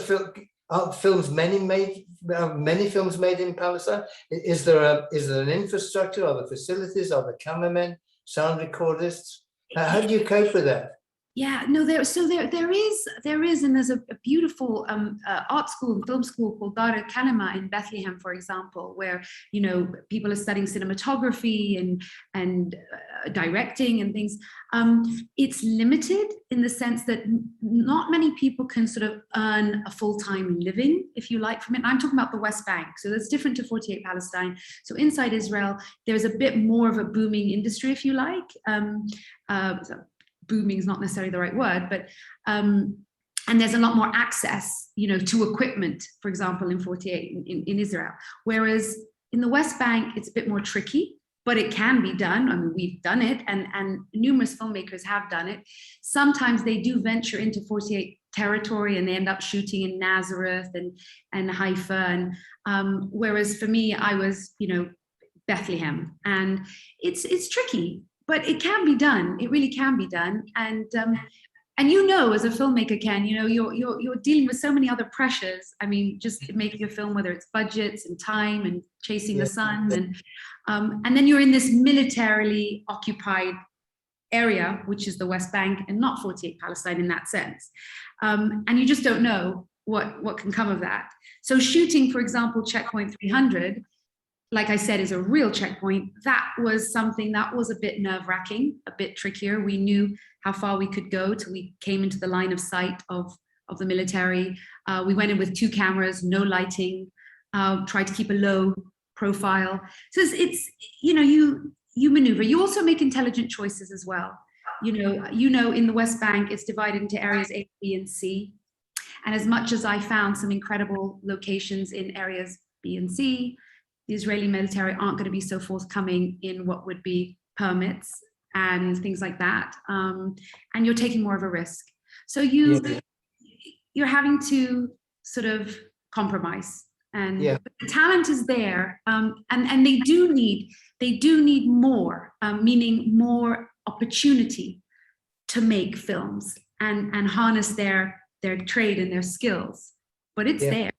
films many films made in Palestine? Is there an infrastructure? Are there facilities? Are there cameramen, sound recordists? How do you cope with that? Yeah, no, there is, and there's a beautiful art school and film school called Dar al-Kalima in Bethlehem, for example, where people are studying cinematography and directing and things. It's limited in the sense that not many people can sort of earn a full-time living, if you like, from it. And I'm talking about the West Bank, so that's different to 48 Palestine. So inside Israel, there's a bit more of a booming industry, if you like. Booming is not necessarily the right word, but and there's a lot more access, to equipment, for example, in 48 in Israel. Whereas in the West Bank, it's a bit more tricky, but it can be done. I mean, we've done it, and numerous filmmakers have done it. Sometimes they do venture into 48 territory, and they end up shooting in Nazareth and Haifa. And whereas for me, I was, Bethlehem, and it's tricky. But it can be done. It really can be done. And as a filmmaker, Ken, you're dealing with so many other pressures. I mean, just making a film, whether it's budgets and time and chasing the sun, and then you're in this militarily occupied area, which is the West Bank, and not 48 Palestine in that sense. And you just don't know what can come of that. So shooting, for example, Checkpoint 300. Like I said, is a real checkpoint. That was something that was a bit nerve-wracking, a bit trickier. We knew how far we could go till we came into the line of sight of the military. We went in with 2 cameras, no lighting, tried to keep a low profile. So it's you maneuver. You also make intelligent choices as well. In the West Bank, it's divided into areas A, B, and C. And as much as I found some incredible locations in areas B and C, the Israeli military aren't going to be so forthcoming in what would be permits and things like that. And you're taking more of a risk. So you're having to sort of compromise. And the talent is there. And they do need more, meaning more opportunity to make films and harness their trade and their skills. But it's there.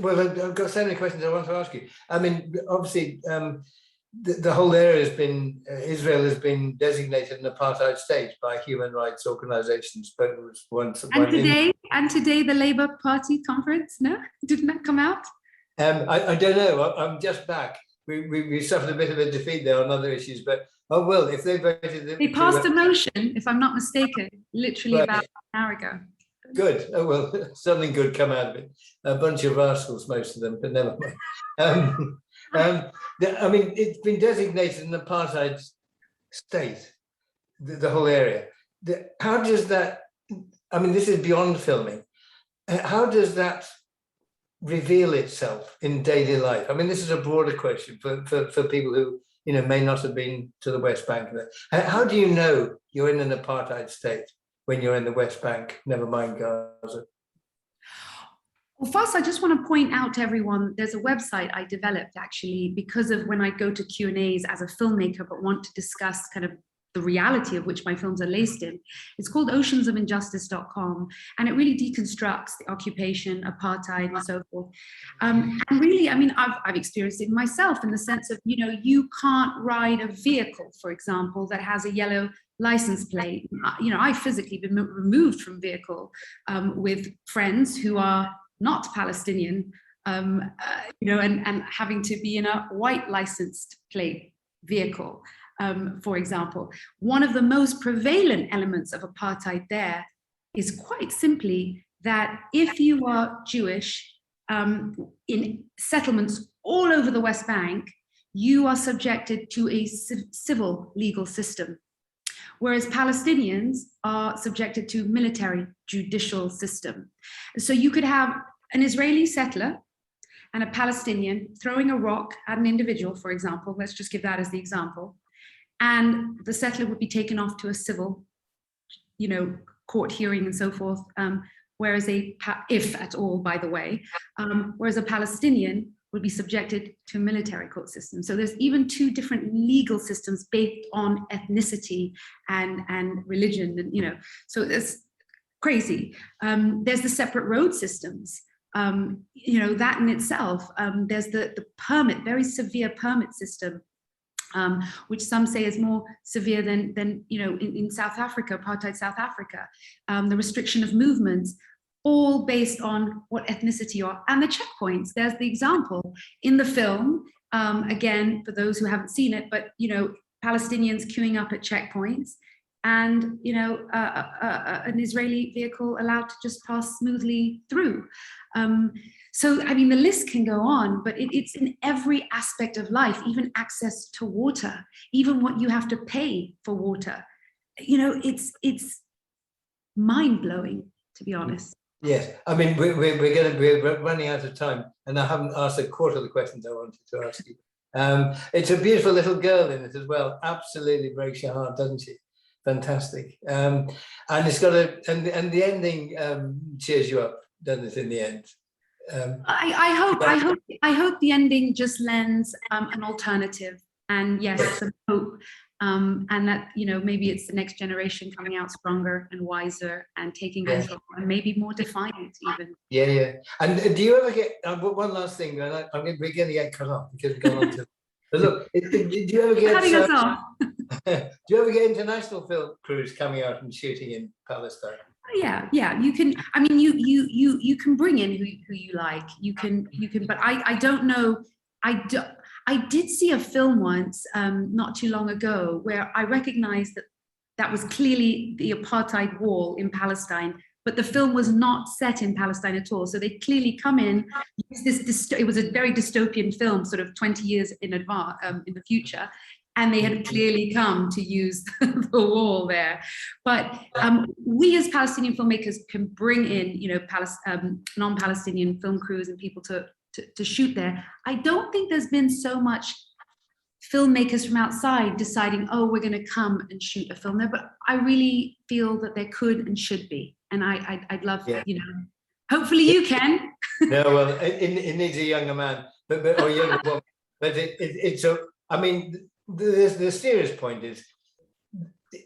Well, I've got so many questions I want to ask you. I mean, obviously, the whole area has been, Israel has been designated an apartheid state by human rights organizations. But it was and today the Labour Party conference, no? Didn't that come out? I don't know. I'm just back. We suffered a bit of a defeat there on other issues, but if they voted... They passed a motion, if I'm not mistaken, literally about an hour ago. Good. Oh, well, something good come out of it. A bunch of rascals, most of them, but never mind. I mean, it's been designated an apartheid state, the whole area. How does that, I mean, this is beyond filming. How does that reveal itself in daily life? I mean, this is a broader question for people who, may not have been to the West Bank. How do you know you're in an apartheid state when you're in the West Bank, never mind Gaza? Well, first, I just want to point out to everyone, there's a website I developed actually because of when I go to Q&As as a filmmaker, but want to discuss kind of the reality of which my films are laced in. It's called oceansofInjustice.com, and it really deconstructs the occupation, apartheid, and so forth. And really, I mean, I've experienced it myself in the sense of, you know, you can't ride a vehicle, for example, that has a yellow license plate. You know, I've physically been removed from vehicle with friends who are not Palestinian, you know, and having to be in a white licensed plate vehicle. For example, one of the most prevalent elements of apartheid there is quite simply that if you are Jewish in settlements all over the West Bank, you are subjected to a civil legal system, whereas Palestinians are subjected to military judicial system. So you could have an Israeli settler and a Palestinian throwing a rock at an individual, for example, let's just give that as the example, and the settler would be taken off to a civil, you know, court hearing and so forth, whereas if at all, by the way, whereas a Palestinian would be subjected to a military court system. So there's even two different legal systems based on ethnicity and religion, and, you know, so it's crazy. There's the separate road systems. You know, that in itself, there's the permit, very severe permit system, which some say is more severe than you know, in South Africa, apartheid South Africa, the restriction of movements, all based on what ethnicity you are, and the checkpoints. There's the example in the film, again, for those who haven't seen it, but, you know, Palestinians queuing up at checkpoints, and, you know, an Israeli vehicle allowed to just pass smoothly through. So, I mean, the list can go on, but it's in every aspect of life, even access to water, even what you have to pay for water. You know, it's mind-blowing, to be honest. Yes, I mean, we're running out of time, and I haven't asked a quarter of the questions I wanted to ask you. It's a beautiful little girl in it as well. Absolutely breaks your heart, doesn't she? Fantastic. And it's got and the ending cheers you up, doesn't it, in the end? I hope the ending just lends an alternative, and yes, some hope, and that, you know, maybe it's the next generation coming out stronger and wiser and taking control, and maybe more defiant even. Yeah. And do you ever get one last thing? We're going to get cut off because we've gone on to. But look, do you ever get? Cutting us off. Do you ever get international film crews coming out and shooting in Palestine? Yeah, you can. I mean, you can bring in who you like. You can. But I don't know. I did see a film once, not too long ago, where I recognized that was clearly the apartheid wall in Palestine, but the film was not set in Palestine at all. So they clearly come in. It was a very dystopian film, sort of 20 years in advance, in the future. And they had clearly come to use the wall there. But we as Palestinian filmmakers can bring in, you know, non-Palestinian film crews and people to shoot there. I don't think there's been so much filmmakers from outside deciding, oh, we're going to come and shoot a film there. But I really feel that there could and should be. And I'd love, you know, hopefully you can. No, well, it needs a younger man, or younger woman. But it's I mean, the serious point is,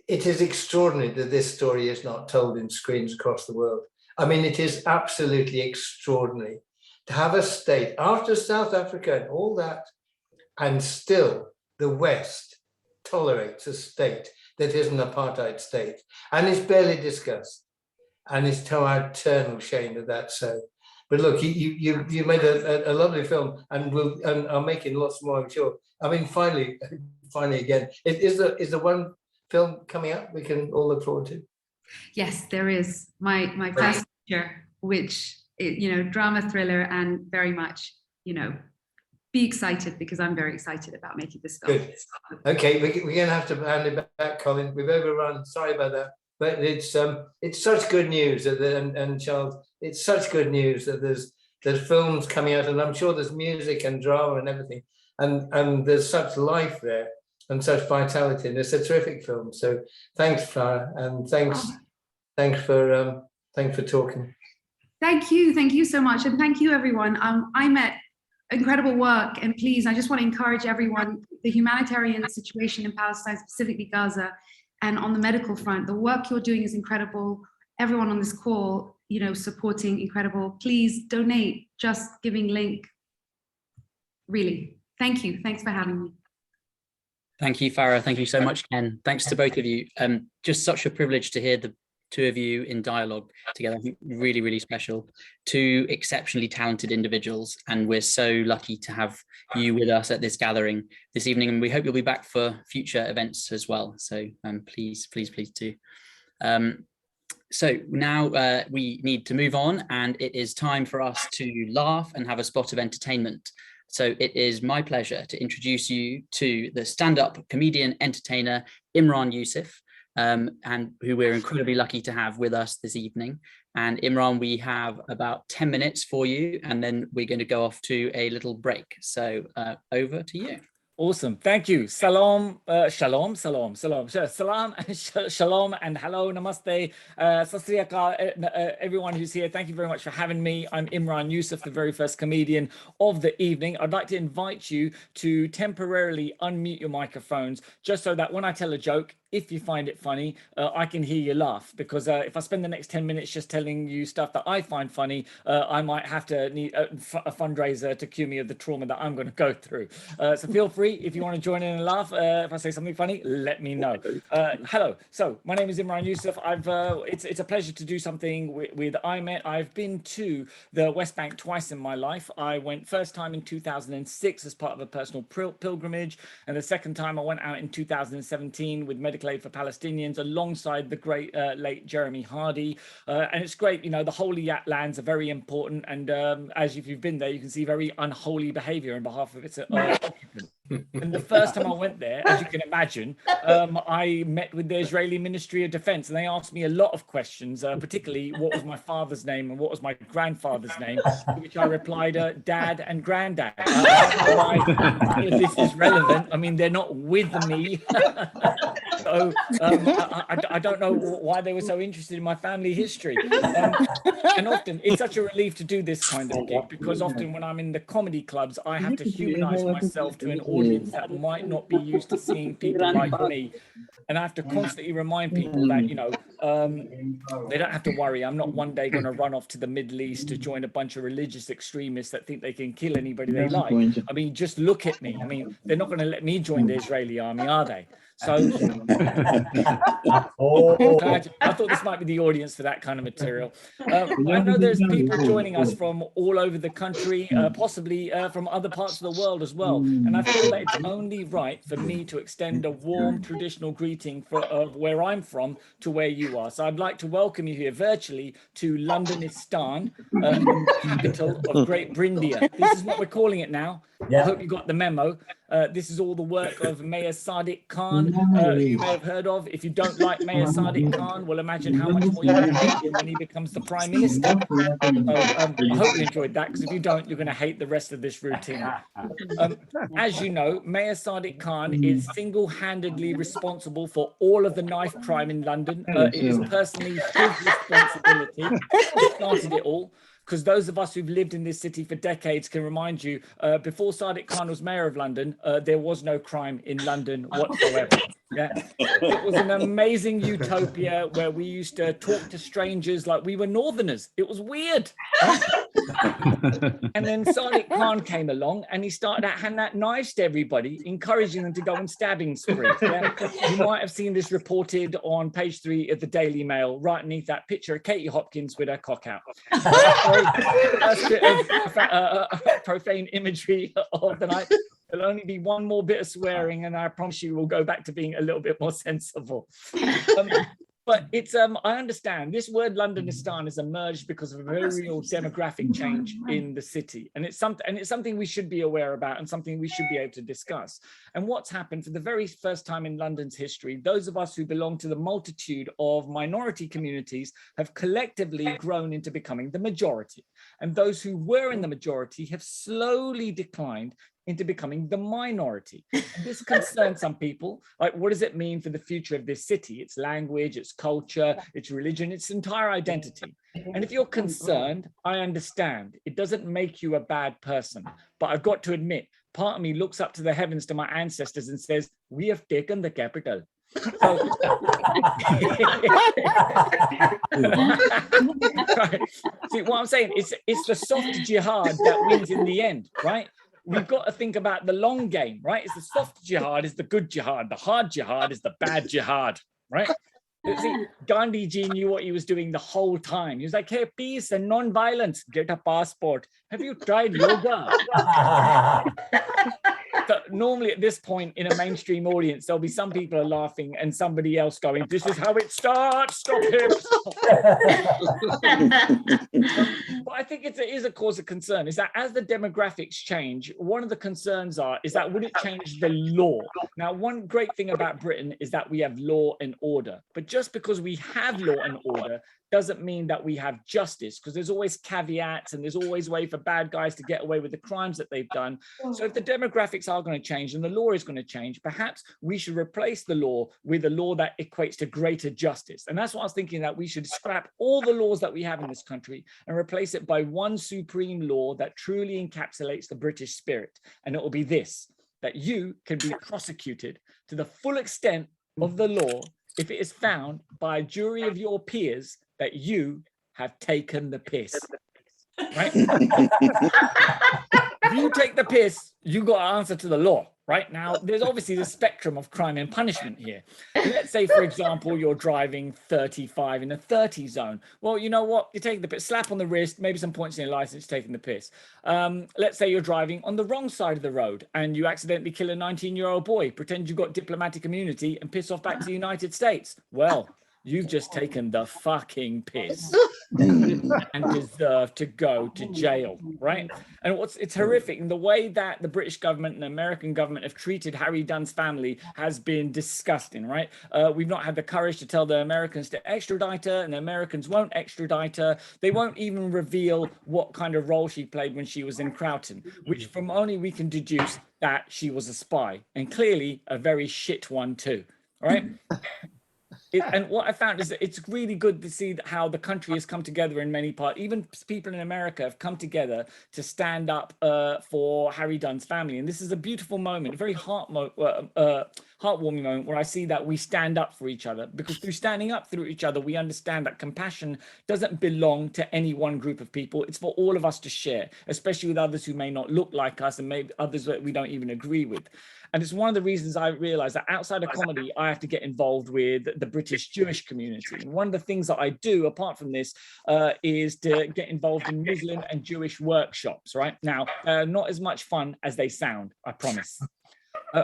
it is extraordinary that this story is not told in screens across the world. I mean, it is absolutely extraordinary to have a state after South Africa and all that, and still the West tolerates a state that is an apartheid state, and it's barely discussed, and it's to our eternal shame that that's so. But look, you made a lovely film, and are making lots more, I'm sure. I mean, finally again, is there one film coming up we can all look forward to? Yes, there is. My first feature, which, you know, drama thriller, and very much, you know, be excited, because I'm very excited about making this film. Good. Okay, we're going to have to hand it back, Colin. We've overrun. Sorry about that. But it's such good news and Charles, it's such good news that there's films coming out, and I'm sure there's music and drama and everything, and there's such life there and such vitality, and it's a terrific film. So thanks, Farah, and thanks for talking. Thank you so much, and thank you, everyone. IMET incredible work. And please, I just want to encourage everyone, the humanitarian situation in Palestine, specifically Gaza, and on the medical front, the work you're doing is incredible. Everyone on this call, you know, supporting, incredible. Please donate, just giving link. Really, thank you. Thanks for having me. Thank you, Farah. Thank you so much, Ken. Thanks to both of you. Just such a privilege to hear the two of you in dialogue together. I think really, really special. Two exceptionally talented individuals, and we're so lucky to have you with us at this gathering this evening, and we hope you'll be back for future events as well. So please, please, please do. So now we need to move on, and it is time for us to laugh and have a spot of entertainment. So it is my pleasure to introduce you to the stand-up comedian entertainer Imran Yusuf, and who we're incredibly lucky to have with us this evening. And Imran, we have about 10 minutes for you, and then we're going to go off to a little break. So over to you. Awesome. Thank you. Salam, shalom, salam, salam, salam, shalom, and hello, namaste. Sat Sri Akal, everyone who's here, thank you very much for having me. I'm Imran Yusuf, the very first comedian of the evening. I'd like to invite you to temporarily unmute your microphones, just so that when I tell a joke, if you find it funny, I can hear you laugh, because if I spend the next 10 minutes just telling you stuff that I find funny, I might have to need a fundraiser to cure me of the trauma that I'm going to go through. So feel free, if you want to join in and laugh, if I say something funny, let me know. Hello, so my name is Imran Yusuf. It's a pleasure to do something with IMET. I've been to the West Bank twice in my life. I went first time in 2006 as part of a personal pilgrimage, and the second time I went out in 2017 with Medical Aid for Palestinians alongside the great late Jeremy Hardy. And it's great, you know, the Holy Lands are very important, and as if you've been there, you can see very unholy behavior on behalf of its occupant. And the first time I went there, as you can imagine, I met with the Israeli Ministry of Defense, and they asked me a lot of questions, particularly what was my father's name and what was my grandfather's name, to which I replied, Dad and Granddad. I don't know why this is relevant. I mean, they're not with me. So I don't know why they were so interested in my family history. And often it's such a relief to do this kind of gig, because often when I'm in the comedy clubs, I have to humanize myself to an audience that might not be used to seeing people like me. And I have to constantly remind people that, you know, they don't have to worry. I'm not one day going to run off to the Middle East to join a bunch of religious extremists that think they can kill anybody they like. I mean, just look at me. I mean, they're not going to let me join the Israeli army, are they? So I thought this might be the audience for that kind of material. I know there's people joining us from all over the country, possibly from other parts of the world as well. And I feel that it's only right for me to extend a warm traditional greeting of where I'm from to where you are. So I'd like to welcome you here virtually to Londonistan, the capital of Great Britain. This is what we're calling it now. I hope you got the memo. This is all the work of Mayor Sadiq Khan, you may have heard of. If you don't like Mayor Sadiq Khan, well, imagine how much more you will hate him when he becomes the Prime Minister. So, I hope you enjoyed that, because if you don't, you're going to hate the rest of this routine. As you know, Mayor Sadiq Khan is single-handedly responsible for all of the knife crime in London. It is personally his responsibility. He started it all. Because those of us who've lived in this city for decades can remind you, before Sadiq Khan was mayor of London, there was no crime in London whatsoever. Yeah, it was an amazing utopia where we used to talk to strangers like we were Northerners. It was weird. And then Sadiq Khan came along and he started handing out knives to everybody, encouraging them to go on stabbing sprees. Yeah? You might have seen this reported on page 3 of the Daily Mail, right underneath that picture of Katie Hopkins with her cock out. That's a bit of profane imagery of the night. There'll only be one more bit of swearing, and I promise you we'll go back to being a little bit more sensible. But it's I understand this word Londonistan has emerged because of a very real demographic change in the city, and it's something we should be aware about and something we should be able to discuss. And what's happened for the very first time in London's history, those of us who belong to the multitude of minority communities have collectively grown into becoming the majority, and those who were in the majority have slowly declined into becoming the minority. And this concerns some people. Like, what does it mean for the future of this city? Its language, its culture, its religion, its entire identity. And if you're concerned, I understand. It doesn't make you a bad person. But I've got to admit, part of me looks up to the heavens, to my ancestors, and says, we have taken the capital. So, right. See what I'm saying? It's the soft jihad that wins in the end, right? We've got to think about the long game, right? It's the soft jihad is the good jihad. The hard jihad is the bad jihad, right? See, Gandhi ji knew what he was doing the whole time. He was like, hey, peace and non-violence, get a passport. Have you tried yoga? So normally at this point in a mainstream audience, there'll be some people are laughing and somebody else going, this is how it starts, stop him. But I think it is a cause of concern, is that as the demographics change, one of the concerns is that would it change the law? Now, one great thing about Britain is that we have law and order, but just because we have law and order doesn't mean that we have justice, because there's always caveats and there's always a way for bad guys to get away with the crimes that they've done. So if the demographics are going to change and the law is going to change, perhaps we should replace the law with a law that equates to greater justice. And that's what I was thinking, that we should scrap all the laws that we have in this country and replace it by one supreme law that truly encapsulates the British spirit. And it will be this, that you can be prosecuted to the full extent of the law if it is found by a jury of your peers that you have taken the piss, right? If you take the piss, you got to answer to the law, right? Now, there's obviously the spectrum of crime and punishment here. Let's say, for example, you're driving 35 in a 30 zone. Well, you know what? You're taking the piss, slap on the wrist, maybe some points in your license, taking the piss. Let's say you're driving on the wrong side of the road and you accidentally kill a 19-year-old boy, pretend you got diplomatic immunity and piss off back to the United States. Well, you've just taken the fucking piss and deserve to go to jail, right? And it's horrific. And the way that the British government and the American government have treated Harry Dunn's family has been disgusting, right? We've not had the courage to tell the Americans to extradite her, and the Americans won't extradite her. They won't even reveal what kind of role she played when she was in Croughton, which from only we can deduce that she was a spy, and clearly a very shit one too, right? And what I found is that it's really good to see how the country has come together in many parts. Even people in America have come together to stand up for Harry Dunn's family. And this is a beautiful moment, a very heartwarming moment where I see that we stand up for each other, because through standing up through each other, we understand that compassion doesn't belong to any one group of people. It's for all of us to share, especially with others who may not look like us and maybe others that we don't even agree with. And it's one of the reasons I realized that outside of comedy, I have to get involved with the British Jewish community. And one of the things that I do, apart from this, is to get involved in Muslim and Jewish workshops, right? Now, not as much fun as they sound, I promise.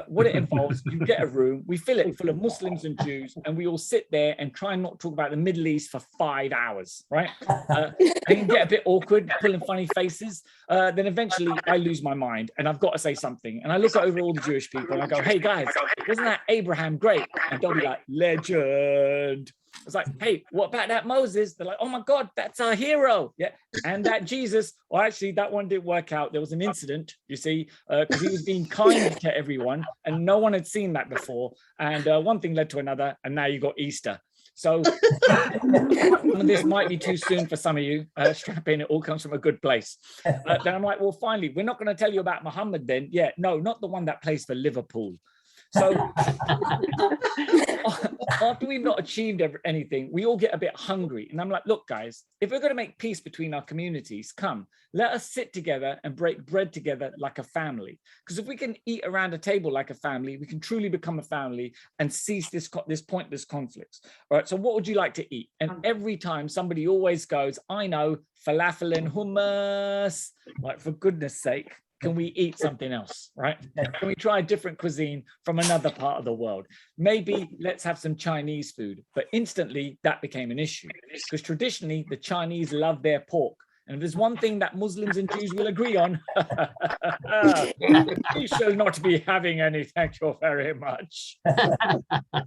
What it involves, you get a room, we fill it full of Muslims and Jews, and we all sit there and try and not talk about the Middle East for 5 hours, right? And you get a bit awkward, pulling funny faces. Then eventually I lose my mind and I've got to say something. And I look over all the Jewish people and I go, hey guys, wasn't that Abraham great? And they'll be like, legend. It's like, hey, what about that Moses? They're like, oh my God, that's our hero. Yeah. And that Jesus, well, actually, that one didn't work out. There was an incident, you see, because he was being kind to everyone and no one had seen that before. And one thing led to another. And now you got Easter. So this might be too soon for some of you. Strap in, it all comes from a good place. Then I'm like, well, finally, we're not going to tell you about Muhammad then. Yeah, no, not the one that plays for Liverpool. So after we've not achieved anything, we all get a bit hungry. And I'm like, look, guys, if we're going to make peace between our communities, come, let us sit together and break bread together like a family. Because if we can eat around a table like a family, we can truly become a family and cease this pointless conflicts. All right, so what would you like to eat? And every time somebody always goes, I know, falafel and hummus. Like, for goodness sake, can we eat something else, right? Can we try a different cuisine from another part of the world? Maybe let's have some Chinese food. But instantly that became an issue, because traditionally the Chinese love their pork. And if there's one thing that Muslims and Jews will agree on, we shall not be having any, thank you very much.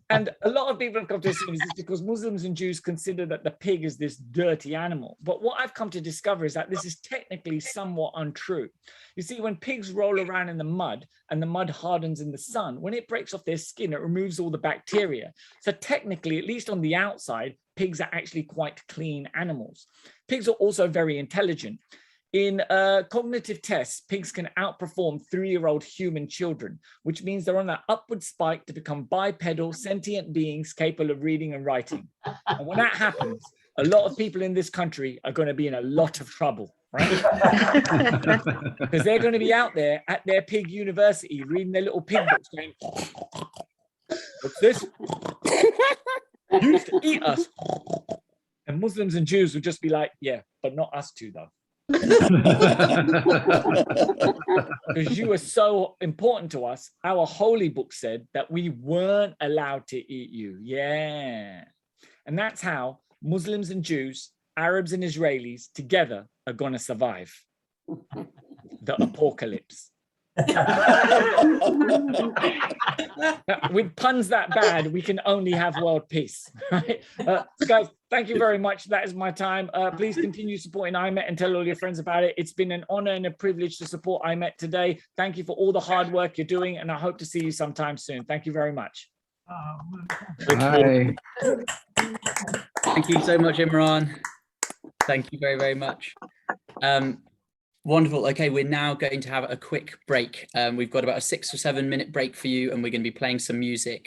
And a lot of people have come to assume this because Muslims and Jews consider that the pig is this dirty animal. But what I've come to discover is that this is technically somewhat untrue. You see, when pigs roll around in the mud and the mud hardens in the sun, when it breaks off their skin, it removes all the bacteria. So technically, at least on the outside, pigs are actually quite clean animals. Pigs are also very intelligent. In cognitive tests, pigs can outperform 3-year-old human children, which means they're on that upward spike to become bipedal, sentient beings capable of reading and writing. And when that happens, a lot of people in this country are going to be in a lot of trouble, right? Because they're going to be out there at their pig university reading their little pig books going, what's this? Used to eat us. And Muslims and Jews would just be like, yeah, but not us two though. Because you were so important to us, our holy book said that we weren't allowed to eat you. Yeah. And that's how Muslims and Jews, Arabs and Israelis together are going to survive the apocalypse. With puns that bad, we can only have world peace, right? Guys, thank you very much. That is my time. Please continue supporting IMET and tell all your friends about it. It's been an honor and a privilege to support IMET today. Thank you for all the hard work you're doing, and I hope to see you sometime soon. Thank you very much. Hi. Thank you so much, Imran. Thank you very, very much. Wonderful. Okay, we're now going to have a quick break. We've got about a 6 or 7 minute break for you, and we're going to be playing some music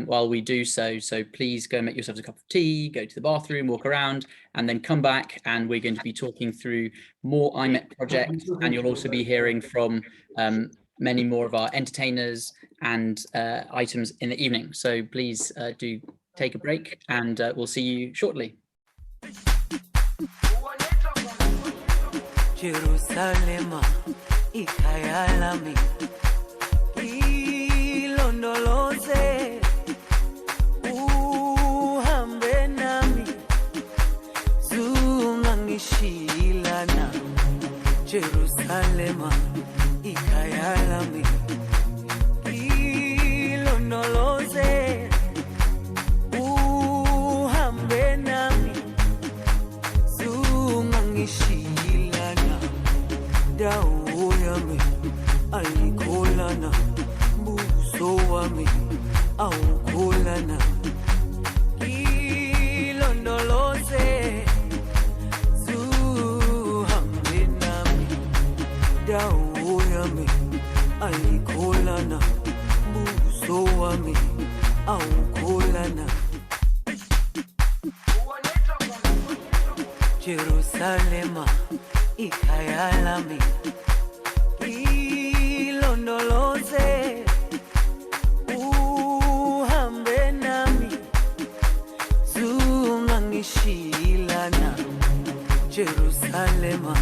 while we do so. So please go and make yourselves a cup of tea, go to the bathroom, walk around, and then come back. And we're going to be talking through more IMET projects, and you'll also be hearing from many more of our entertainers and items in the evening. So please do take a break, and we'll see you shortly. Jerusalema ikayalami ilondoloze uhambe nami zungangishilana Jerusalema ikayalami ilondoloze uhambe nami zungangishilana dawo yami ayikholana buso wami awukholana ilondoloze zuhambe nami dawo yami ayikholana buso wami awukholana Jerusalema ikayalami ilondoloze uhambe nami zungangishilana Jerusalema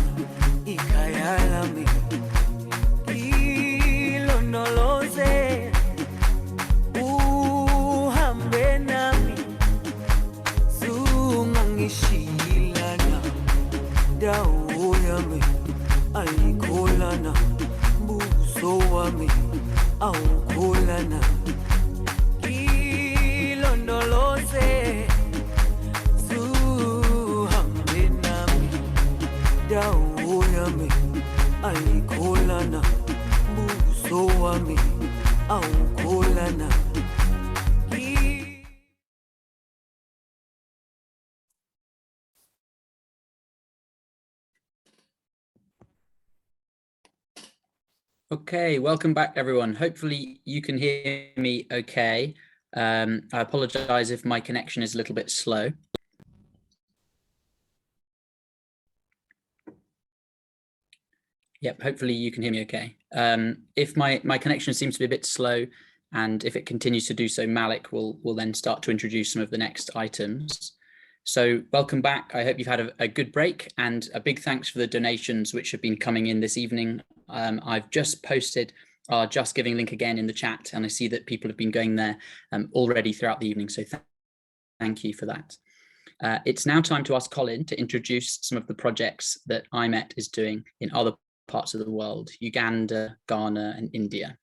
ikayalami ilondoloze uhambe nami zungangishilana dawo yami ayikholana buso wami awukholana ilondoloze zuhambe nami dawo yami ayikholana buso wami awukholana. Okay, welcome back, everyone. Hopefully you can hear me okay. I apologize if my connection is a little bit slow. Yep, hopefully you can hear me okay. If my connection seems to be a bit slow, and if it continues to do so, Malik will then start to introduce some of the next items. So welcome back. I hope you've had a good break, and a big thanks for the donations which have been coming in this evening. I've just posted our Just Giving link again in the chat, and I see that people have been going there already throughout the evening. So thank you for that. It's now time to ask Colin to introduce some of the projects that IMET is doing in other parts of the world, Uganda, Ghana, and India.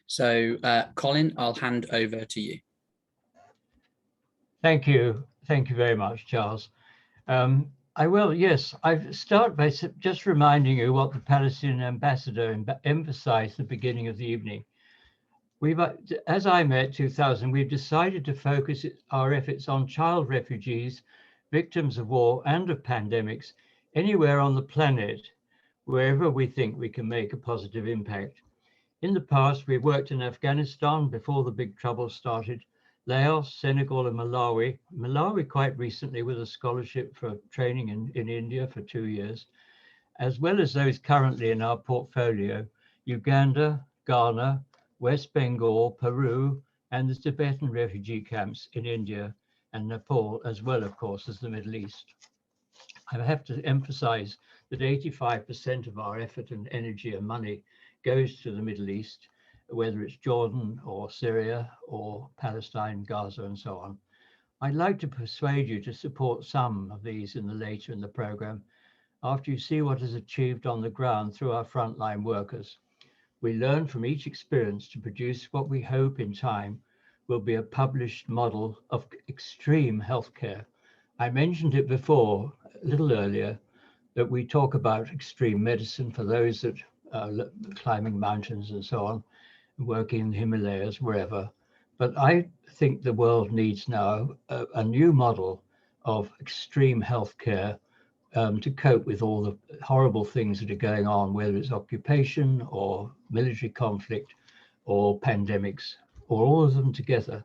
So, Colin, I'll hand over to you. Thank you. Thank you very much, Charles. I will, yes. I start by just reminding you what the Palestinian Ambassador emphasized at the beginning of the evening. As IMET2000, we've decided to focus our efforts on child refugees, victims of war and of pandemics, anywhere on the planet, wherever we think we can make a positive impact. In the past, we've worked in Afghanistan before the big trouble started, Laos, Senegal, and Malawi. Malawi quite recently with a scholarship for training in India for 2 years, as well as those currently in our portfolio, Uganda, Ghana, West Bengal, Peru, and the Tibetan refugee camps in India and Nepal, as well, of course, as the Middle East. I have to emphasize that 85% of our effort and energy and money goes to the Middle East, whether it's Jordan or Syria or Palestine, Gaza, and so on. I'd like to persuade you to support some of these later in the program after you see what is achieved on the ground through our frontline workers. We learn from each experience to produce what we hope in time will be a published model of extreme healthcare. I mentioned it before, a little earlier, that we talk about extreme medicine for those that are climbing mountains and so on, working in the Himalayas, wherever. But I think the world needs now a new model of extreme healthcare to cope with all the horrible things that are going on, whether it's occupation or military conflict or pandemics, or all of them together.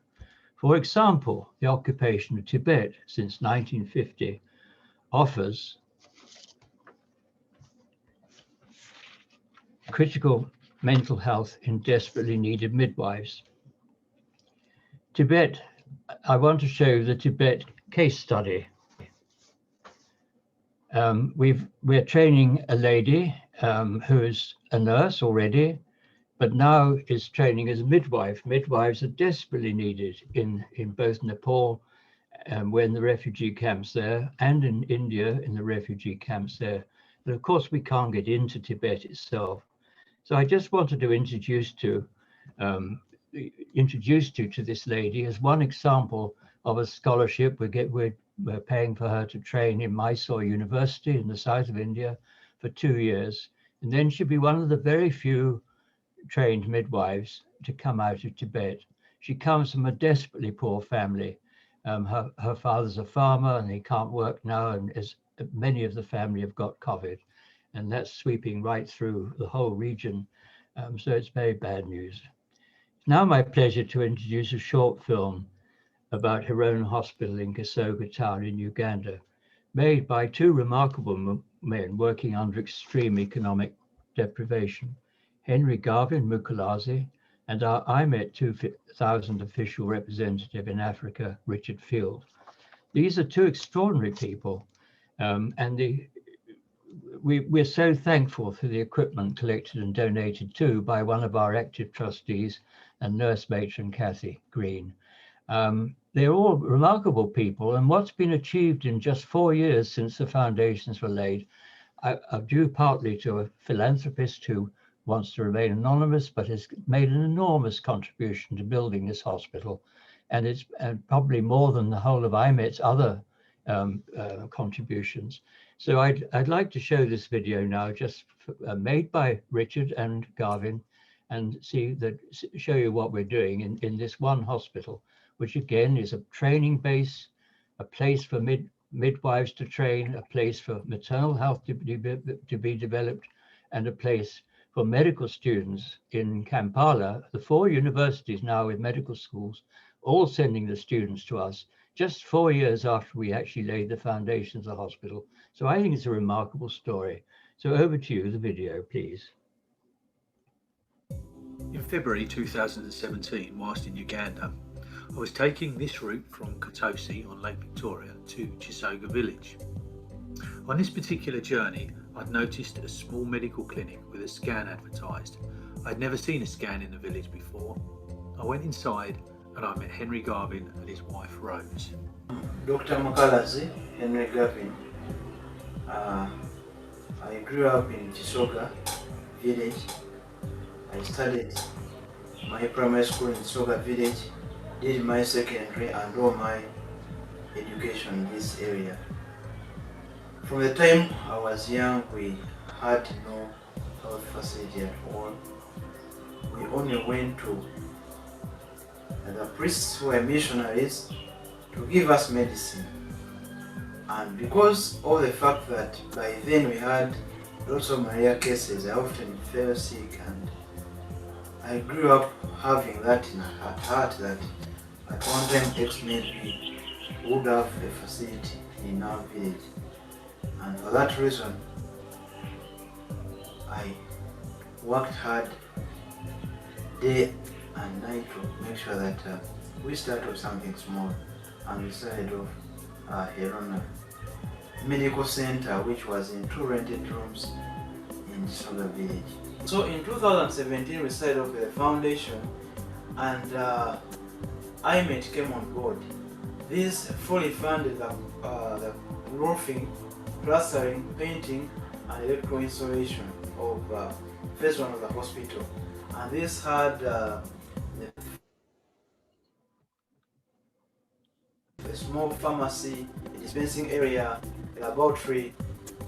For example, the occupation of Tibet since 1950 offers critical mental health in desperately needed midwives. Tibet, I want to show the Tibet case study. We're training a lady who is a nurse already, but now is training as a midwife. Midwives are desperately needed in both Nepal, when the refugee camps there, and in India in the refugee camps there. But of course, we can't get into Tibet itself. So I just wanted to introduce you to this lady as one example of a scholarship. We're paying for her to train in Mysore University in the south of India for 2 years. And then she'll be one of the very few trained midwives to come out of Tibet. She comes from a desperately poor family. Her father's a farmer and he can't work now, and as many of the family have got COVID, and that's sweeping right through the whole region. So it's very bad news. It's now my pleasure to introduce a short film about her own hospital in Kasoga town in Uganda, made by two remarkable men working under extreme economic deprivation, Henry Garvin Mukulazi and our IMET2000 official representative in Africa, Richard Field. These are two extraordinary people, and we're so thankful for the equipment collected and donated to by one of our active trustees and nurse matron, Kathy Green. They're all remarkable people, and what's been achieved in just 4 years since the foundations were laid are due partly to a philanthropist who wants to remain anonymous, but has made an enormous contribution to building this hospital. And it's probably more than the whole of IMET's other contributions. So I'd like to show this video now, just made by Richard and Garvin, and show you what we're doing in this one hospital, which again is a training base, a place for midwives to train, a place for maternal health to be developed, and a place for medical students in Kampala, the 4 universities now with medical schools, all sending the students to us just 4 years after we actually laid the foundations of the hospital. So I think it's a remarkable story. So over to you, the video, please. In February 2017, whilst in Uganda, I was taking this route from Kotosi on Lake Victoria to Chisoga village. On this particular journey, I'd noticed a small medical clinic with a scan advertised. I'd never seen a scan in the village before. I went inside and I met Henry Garvin and his wife Rose. Dr. Mukalazi, Henry Garvin. I grew up in Chisoga village. I studied my primary school in Chisoga village, did my secondary and all my education in this area. From the time I was young, we had no health facility at all. We only went to the priests who were missionaries to give us medicine. And because of the fact that by then we had lots of malaria cases, I often fell sick, and I grew up having that in heart that at one time ex-Navy would have a facility in our village. And for that reason, I worked hard day and night to make sure that we started with something small, and we started off Herona Medical Center, which was in 2 rented rooms in Chisoga village. So in 2017 we started off with a foundation, and IMET came on board. This fully funded the roofing, plastering, painting and electrical installation of phase 1 of the hospital. And this had a small pharmacy, a dispensing area, a laboratory,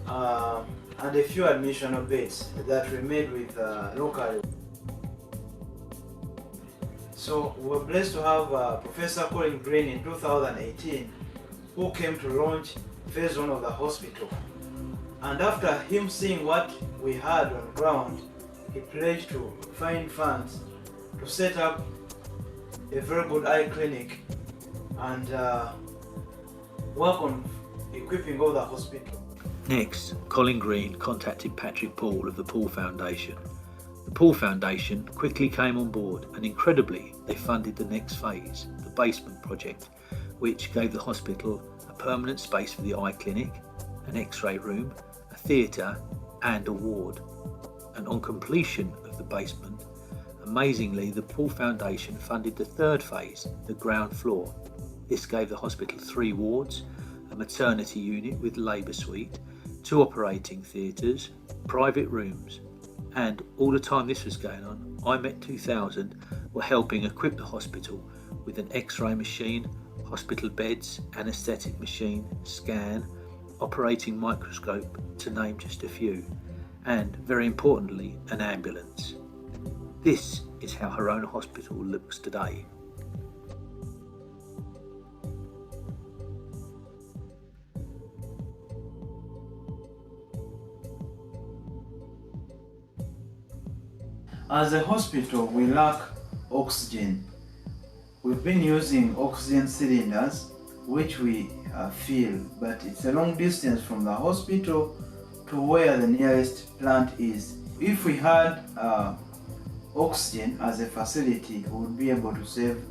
and a few admissional beds that we made with local. So we were blessed to have Professor Colin Green in 2018, who came to launch phase 1 of the hospital. And after him seeing what we had on ground, he pledged to find funds to set up a very good eye clinic and work on equipping all the hospital. Next, Colin Green contacted Patrick Paul of the Paul Foundation. The Paul Foundation quickly came on board, and incredibly they funded the next phase, the basement project, which gave the hospital a permanent space for the eye clinic, an X-ray room, a theatre and a ward. And on completion of the basement, amazingly the Paul Foundation funded the 3rd phase, the ground floor. This gave the hospital 3 wards, a maternity unit with labour suite, 2 operating theatres, private rooms, and all the time this was going on, IMET2000 were helping equip the hospital with an X-ray machine, hospital beds, anaesthetic machine, scan, operating microscope, to name just a few, and very importantly, an ambulance. This is how Herona Hospital looks today. As a hospital, we lack oxygen. We've been using oxygen cylinders, which we fill, but it's a long distance from the hospital to where the nearest plant is. If we had oxygen as a facility, we would be able to save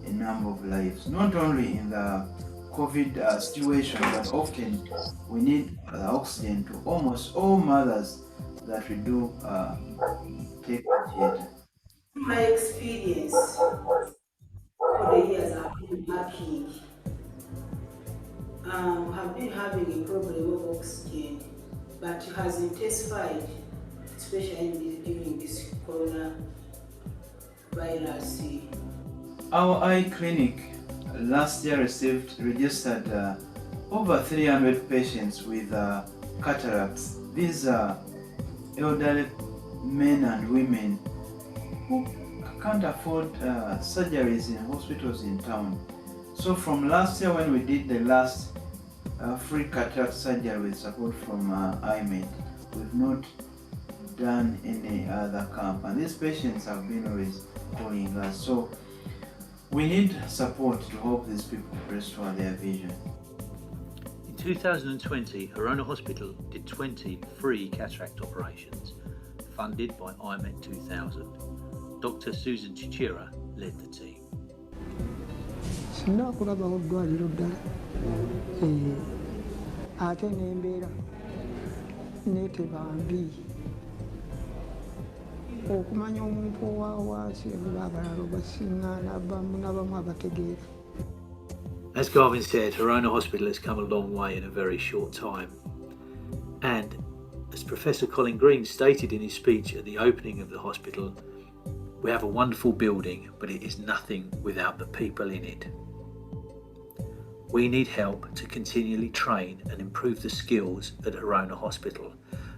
a number of lives, not only in the COVID situation, but often we need the oxygen to almost all mothers that we do take to theatre. My experience for the years I've been working, have been having a problem of oxygen, but it has intensified, especially during this coronavirus. Our eye clinic last year registered over 300 patients with cataracts. These are elderly men and women who can't afford surgeries in hospitals in town. So from last year, when we did the last free cataract surgery with support from IMET, we've not done any other camp, and these patients have been always calling us. So we need support to help these people restore their vision. In 2020, Herona Hospital did 20 free cataract operations funded by IMET2000. Dr. Susan Chichira led the team. Sinakulabawo ddwaliro ddala ate n'embeera neetebambi okumanya omuntu owawaasi abalala basiŋŋaana n'abamu abategeera. As Garvin said, Harona Hospital has come a long way in a very short time. And as Professor Colin Green stated in his speech at the opening of the hospital, we have a wonderful building, but it is nothing without the people in it. We need help to continually train and improve the skills at Harona Hospital,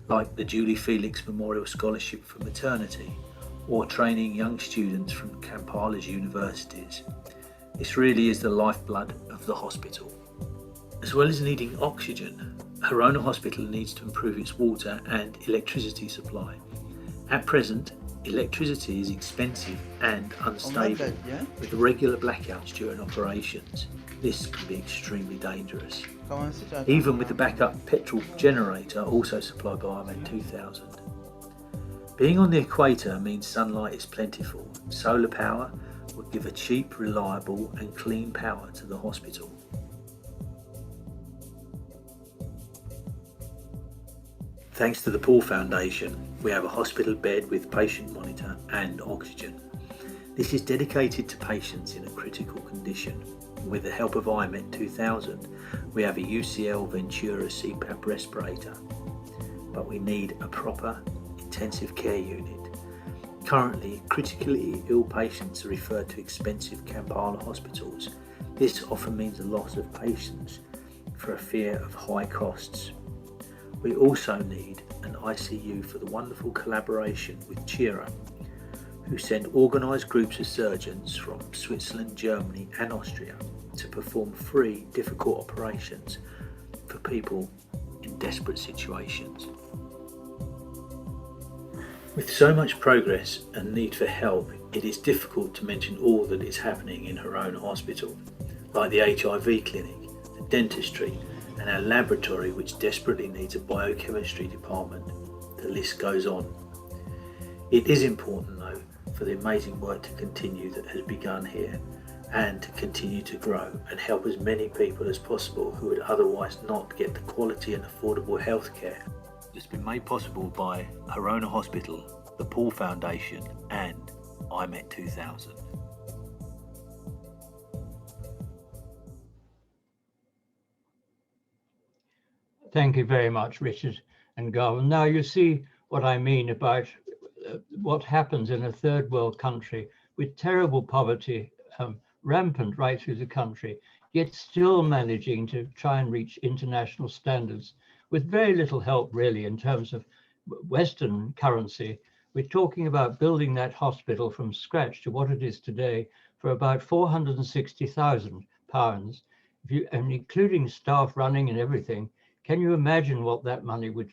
like the Julie Felix Memorial Scholarship for Maternity, or training young students from Kampala's universities. This really is the lifeblood of the hospital. As well as needing oxygen, Harona Hospital needs to improve its water and electricity supply. At present, electricity is expensive and unstable, with regular blackouts during operations. This can be extremely dangerous. Even with the backup petrol generator also supplied by IMET2000. Being on the equator means sunlight is plentiful. Solar power would give a cheap, reliable and clean power to the hospital. Thanks to the Paul Foundation, we have a hospital bed with patient monitor and oxygen. This is dedicated to patients in a critical condition. With the help of IMET2000, we have a UCL Ventura CPAP respirator, but we need a proper intensive care unit. Currently, critically ill patients are referred to expensive Kampala hospitals. This often means a loss of patients for a fear of high costs. We also need an ICU for the wonderful collaboration with CHIRA, who send organised groups of surgeons from Switzerland, Germany and Austria to perform free, difficult operations for people in desperate situations. With so much progress and need for help, it is difficult to mention all that is happening in Harona Hospital, like the HIV clinic, the dentistry and our laboratory, which desperately needs a biochemistry department. The list goes on. It is important though for the amazing work to continue that has begun here and to continue to grow and help as many people as possible who would otherwise not get the quality and affordable health care. It's been made possible by Harona Hospital, the Paul Foundation and IMET2000. Thank you very much, Richard and Garvin. Now you see what I mean about what happens in a third world country with terrible poverty rampant right through the country, yet still managing to try and reach international standards with very little help really in terms of Western currency. We're talking about building that hospital from scratch to what it is today for about £460,000, and including staff running and everything. Can you imagine what that money would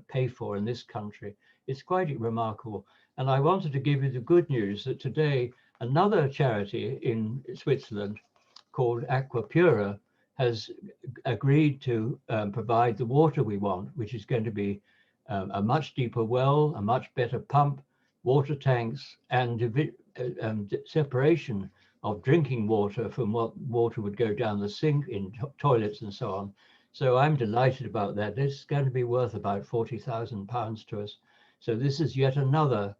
pay for in this country? It's quite remarkable. And I wanted to give you the good news that today another charity in Switzerland called Aquapura has agreed to provide the water we want, which is going to be a much deeper well, a much better pump, water tanks, and separation of drinking water from what water would go down the sink in toilets and so on. So I'm delighted about that. This is going to be worth about £40,000 to us. So this is yet another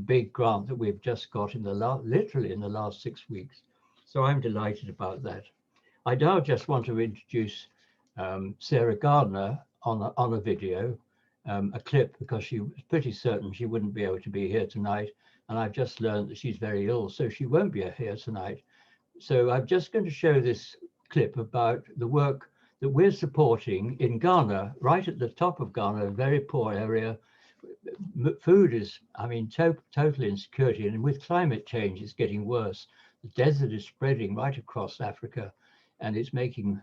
big grant that we've just got in the literally in the last 6 weeks. So I'm delighted about that. I now just want to introduce Sarah Gardner on a video, a clip, because she was pretty certain she wouldn't be able to be here tonight. And I've just learned that she's very ill, so she won't be here tonight. So I'm just going to show this clip about the work that we're supporting in Ghana, right at the top of Ghana, a very poor area. Food is, I mean, totally insecurity, and with climate change, it's getting worse. The desert is spreading right across Africa, and it's making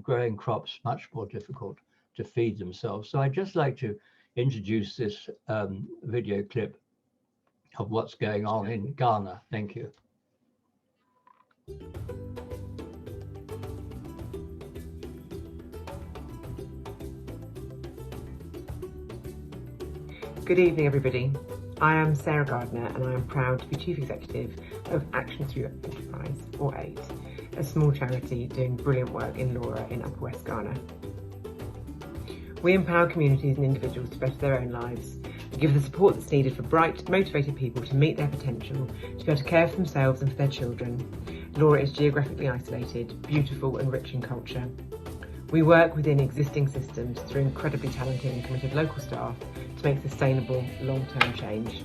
growing crops much more difficult to feed themselves. So I'd just like to introduce this video clip of what's going on in Ghana. Thank you. Good evening, everybody. I am Sarah Gardner, and I am proud to be Chief Executive of Action Through Enterprise, or AID, a small charity doing brilliant work in Laura in Upper West Ghana. We empower communities and individuals to better their own lives give the support that's needed for bright, motivated people to meet their potential, to be able to care for themselves and for their children. Laura is geographically isolated, beautiful and rich in culture. We work within existing systems through incredibly talented and committed local staff to make sustainable, long-term change.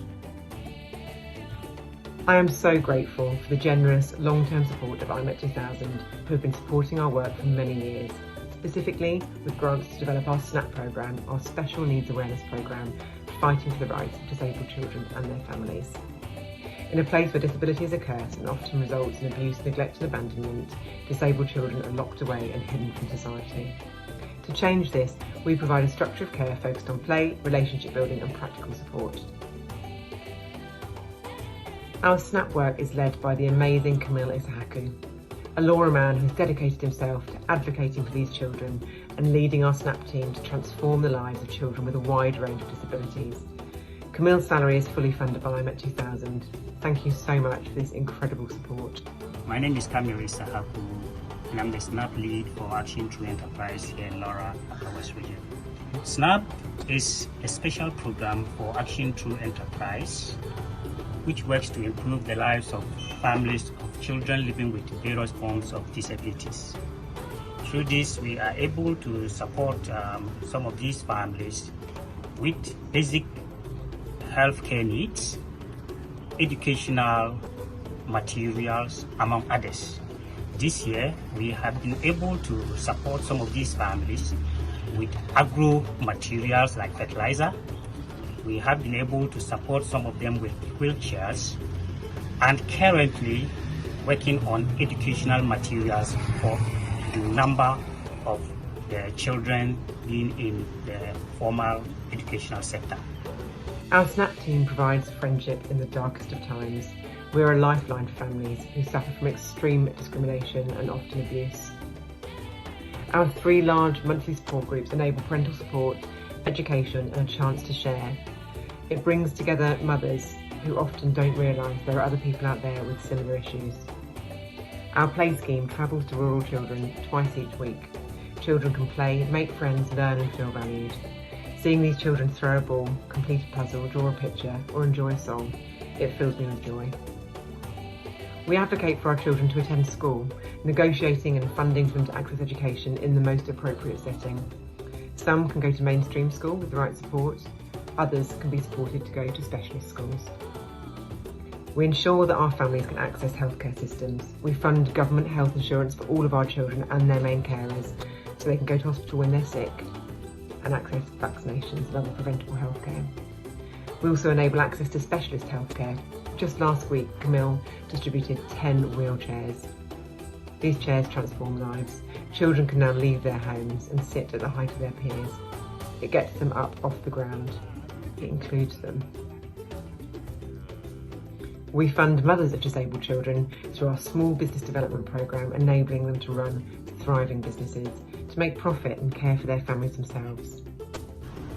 I am so grateful for the generous, long-term support of IMET2000, who have been supporting our work for many years, specifically with grants to develop our SNAP programme, our Special Needs Awareness programme, fighting for the rights of disabled children and their families. In a place where disability is a curse and often results in abuse, neglect and abandonment, disabled children are locked away and hidden from society. To change this, we provide a structure of care focused on play, relationship building and practical support. Our SNAP work is led by the amazing Camille Isahaku, a Laura man who has dedicated himself to advocating for these children and leading our SNAP team to transform the lives of children with a wide range of disabilities. Camille's salary is fully funded by IMET2000. Thank you so much for this incredible support. My name is Camille Isahaku, and I'm the SNAP lead for Action Through Enterprise here in Laura, Upper West Region. SNAP is a special program for Action Through Enterprise, which works to improve the lives of families of children living with various forms of disabilities. Through this, we are able to support some of these families with basic healthcare needs, educational materials, among others. This year, we have been able to support some of these families with agro materials like fertilizer. We have been able to support some of them with wheelchairs, and currently working on educational materials for a number of the children being in the formal educational sector. Our SNAP team provides friendship in the darkest of times. We are a lifeline for families who suffer from extreme discrimination and often abuse. Our 3 large monthly support groups enable parental support, education and a chance to share. It brings together mothers who often don't realise there are other people out there with similar issues. Our play scheme travels to rural children twice each week. Children can play, make friends, learn and feel valued. Seeing these children throw a ball, complete a puzzle, draw a picture or enjoy a song, it fills me with joy. We advocate for our children to attend school, negotiating and funding for them to access education in the most appropriate setting. Some can go to mainstream school with the right support. Others can be supported to go to specialist schools. We ensure that our families can access healthcare systems. We fund government health insurance for all of our children and their main carers, so they can go to hospital when they're sick and access vaccinations and other preventable healthcare. We also enable access to specialist healthcare. Just last week, Camille distributed 10 wheelchairs. These chairs transform lives. Children can now leave their homes and sit at the height of their peers. It gets them up off the ground. It includes them. We fund mothers of disabled children through our small business development programme, enabling them to run thriving businesses, to make profit and care for their families themselves.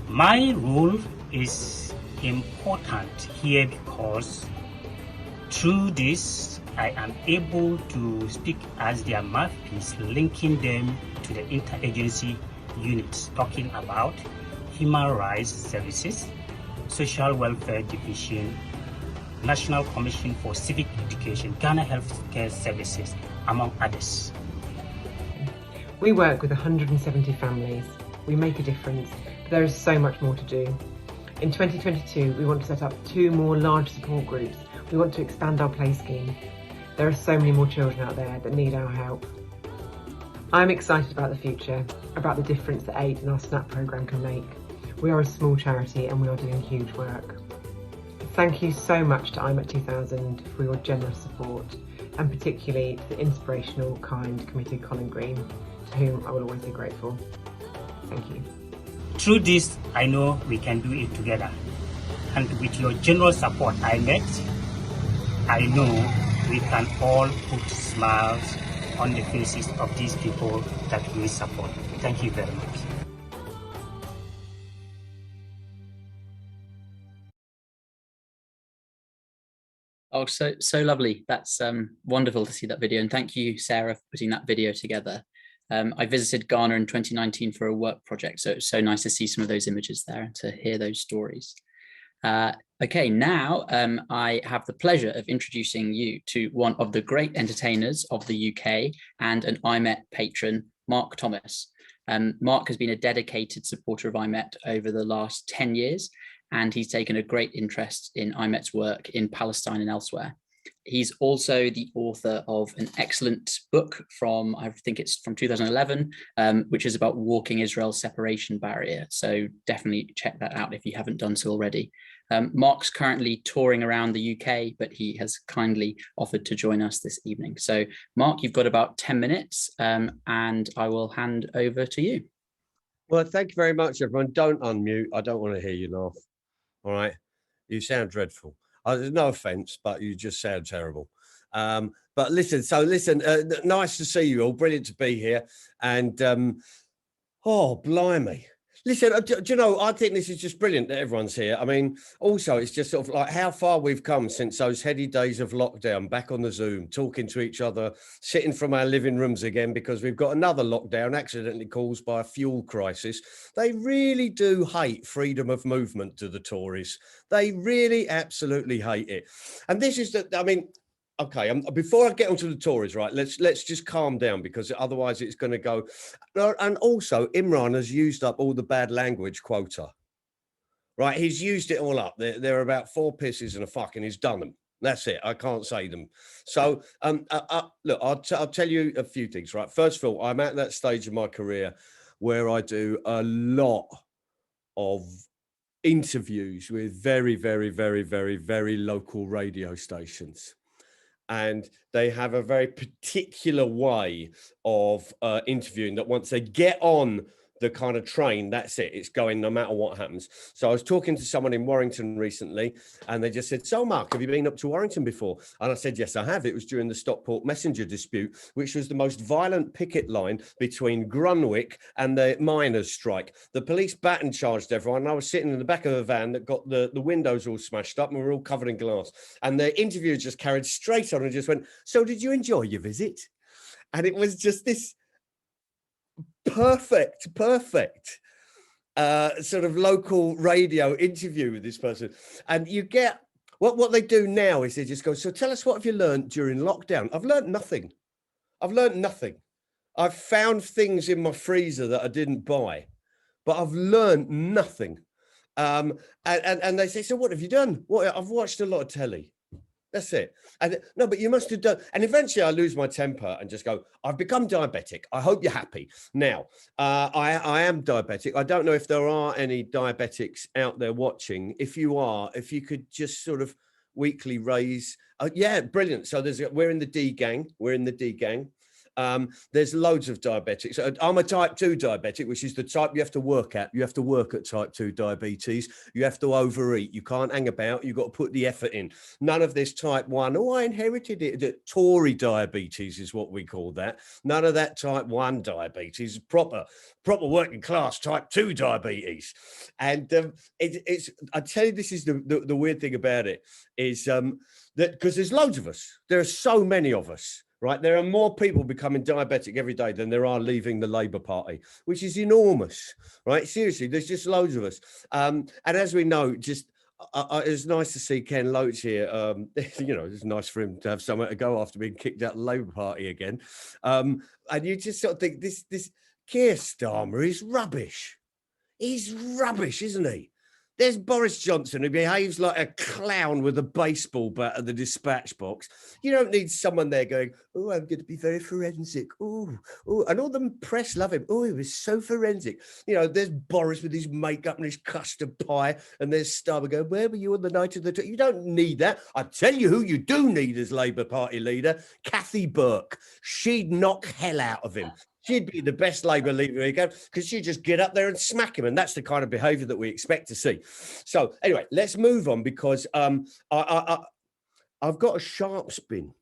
My role is important here because through this I am able to speak as their mouthpiece, linking them to the interagency units, talking about human rights services, social welfare division, National Commission for Civic Education, Ghana Healthcare Services, among others. We work with 170 families. We make a difference, but there is so much more to do. In 2022, we want to set up 2 more large support groups. We want to expand our play scheme. There are so many more children out there that need our help. I'm excited about the future, about the difference that AID and our SNAP programme can make. We are a small charity and we are doing huge work. Thank you so much to IMET2000 for your generous support, and particularly to the inspirational, kind, committed Colin Green, to whom I will always be grateful. Thank you. Through this, I know we can do it together. And with your generous support, I know we can all put smiles on the faces of these people that we support. Thank you very much. Oh, so lovely. That's wonderful to see that video. And thank you, Sarah, for putting that video together. I visited Ghana in 2019 for a work project, so it's so nice to see some of those images there and to hear those stories. Okay, now I have the pleasure of introducing you to one of the great entertainers of the UK and an IMET patron, Mark Thomas. Mark has been a dedicated supporter of IMET over the last 10 years, and he's taken a great interest in IMET's work in Palestine and elsewhere. He's also the author of an excellent book from, I think it's from 2011, which is about walking Israel's separation barrier. So definitely check that out if you haven't done so already. Mark's currently touring around the UK, but he has kindly offered to join us this evening. So Mark, you've got about 10 minutes and I will hand over to you. Well, thank you very much, everyone. Don't unmute. I don't want to hear you laugh. All right. You sound dreadful. There's no offense, but you just sound terrible. But listen, nice to see you all. Brilliant to be here. And oh, blimey. Listen, do you know, I think this is just brilliant that everyone's here. I mean, also, it's just sort of like how far we've come since those heady days of lockdown, back on the Zoom, talking to each other, sitting from our living rooms again, because we've got another lockdown accidentally caused by a fuel crisis. They really do hate freedom of movement to the Tories. They really absolutely hate it. And this is I mean, okay, before I get onto the Tories, right, let's just calm down, because otherwise it's going to go. And also, Imran has used up all the bad language quota, right? He's used it all up. There are about 4 pisses and a fuck, and he's done them. That's it. I can't say them. So, look, I'll tell you a few things, right? First of all, I'm at that stage of my career where I do a lot of interviews with very, very, very, very, very local radio stations. And they have a very particular way of interviewing that once they get on the kind of train, that's it. It's going no matter what happens. So I was talking to someone in Warrington recently, and they just said, so Mark, have you been up to Warrington before? And I said, yes, I have. It was during the Stockport Messenger dispute, which was the most violent picket line between Grunwick and the miners' strike. The police baton charged everyone. And I was sitting in the back of a van that got the windows all smashed up, and we were all covered in glass. And the interviewer just carried straight on and just went, so did you enjoy your visit? And it was just this perfect sort of local radio interview with this person. And you get what they do now is they just go, so tell us, what have you learned during lockdown? I've learned nothing. I've found things in my freezer that I didn't buy, but I've learned nothing. And they say, so what have you done? I've watched a lot of telly. That's it. And no, but you must have done. And eventually I lose my temper and just go, I've become diabetic. I hope you're happy. Now, I am diabetic. I don't know if there are any diabetics out there watching. If you are, if you could just sort of weekly raise. Yeah, brilliant. So we're in the D gang. There's loads of diabetics. I'm a type 2 diabetic, which is the type you have to work at. You have to work at type 2 diabetes. You have to overeat. You can't hang about. You've got to put the effort in. None of this type 1. Oh, I inherited it. The Tory diabetes is what we call that. None of that type 1 diabetes. Proper working class type 2 diabetes. And I tell you, this is the weird thing about it is that because there's loads of us. There are so many of us. Right, there are more people becoming diabetic every day than there are leaving the Labour Party, which is enormous. Right, seriously, there's just loads of us. And as we know, just it's nice to see Ken Loach here. You know, it's nice for him to have somewhere to go after being kicked out of the Labour Party again. And you just sort of think this Keir Starmer is rubbish. He's rubbish, isn't he? There's Boris Johnson, who behaves like a clown with a baseball bat at the dispatch box. You don't need someone there going, oh, I'm going to be very forensic. Oh, and all the press love him. Oh, he was so forensic. You know, there's Boris with his makeup and his custard pie, and there's Starmer going, where were you on the night of the... You don't need that. I tell you who you do need as Labour Party leader, Kathy Burke. She'd knock hell out of him. She'd be the best Labour leader we can, because she'd just get up there and smack him. And that's the kind of behaviour that we expect to see. So anyway, let's move on, because I've got a sharp spin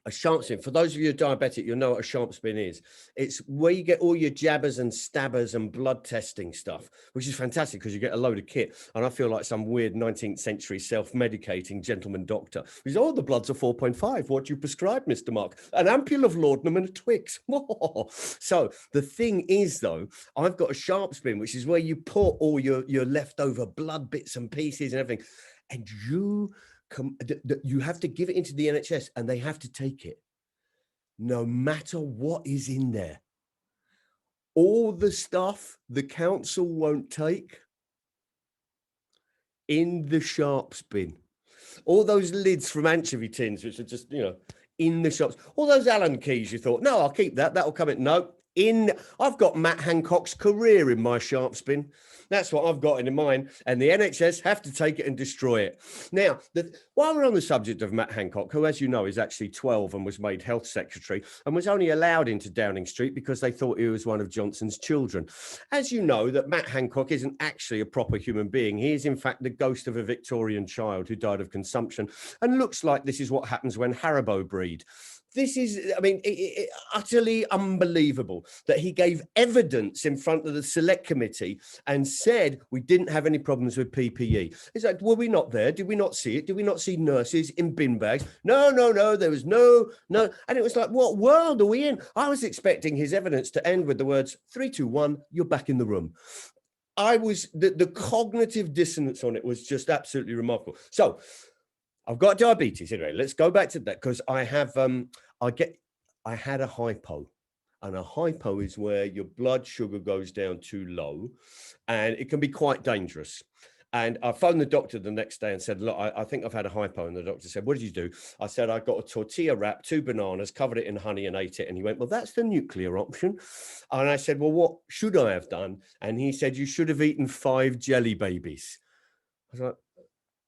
A sharp spin, for those of you who are diabetic, you'll know what a sharp spin is. It's where you get all your jabbers and stabbers and blood testing stuff, which is fantastic because you get a load of kit. And I feel like some weird 19th century self-medicating gentleman doctor. He's, oh, the bloods are 4.5. What do you prescribe, Mr. Mark? An ampule of laudanum and a Twix. So the thing is, though, I've got a sharp spin, which is where you put all your leftover blood bits and pieces and everything. And you have to give it into the NHS and they have to take it no matter what is in there. All the stuff the council won't take in the sharp spin. All those lids from anchovy tins, which are just, in the shops. All those Allen keys you thought, no, I'll keep that. That'll come in. No, I've got Matt Hancock's career in my sharp spin. That's what I've got in mind. And the NHS have to take it and destroy it. Now, while we're on the subject of Matt Hancock, who, as you know, is actually 12 and was made health secretary and was only allowed into Downing Street because they thought he was one of Johnson's children. As you know, that Matt Hancock isn't actually a proper human being. He is, in fact, the ghost of a Victorian child who died of consumption and looks like this is what happens when Haribo breed. This is, utterly unbelievable that he gave evidence in front of the select committee and said we didn't have any problems with PPE. It's like, were we not there? Did we not see it? Did we not see nurses in bin bags? No, there was no. And it was like, what world are we in? I was expecting his evidence to end with the words, 3, 2, 1, you're back in the room. The cognitive dissonance on it was just absolutely remarkable. So, I've got diabetes anyway. Let's go back to that because I have I had a hypo, and a hypo is where your blood sugar goes down too low, and it can be quite dangerous. And I phoned the doctor the next day and said, look, I think I've had a hypo. And the doctor said, what did you do? I said, I got a tortilla wrap, 2 bananas, covered it in honey and ate it. And he went, well, that's the nuclear option. And I said, well, what should I have done? And he said, you should have eaten 5 jelly babies. I was like,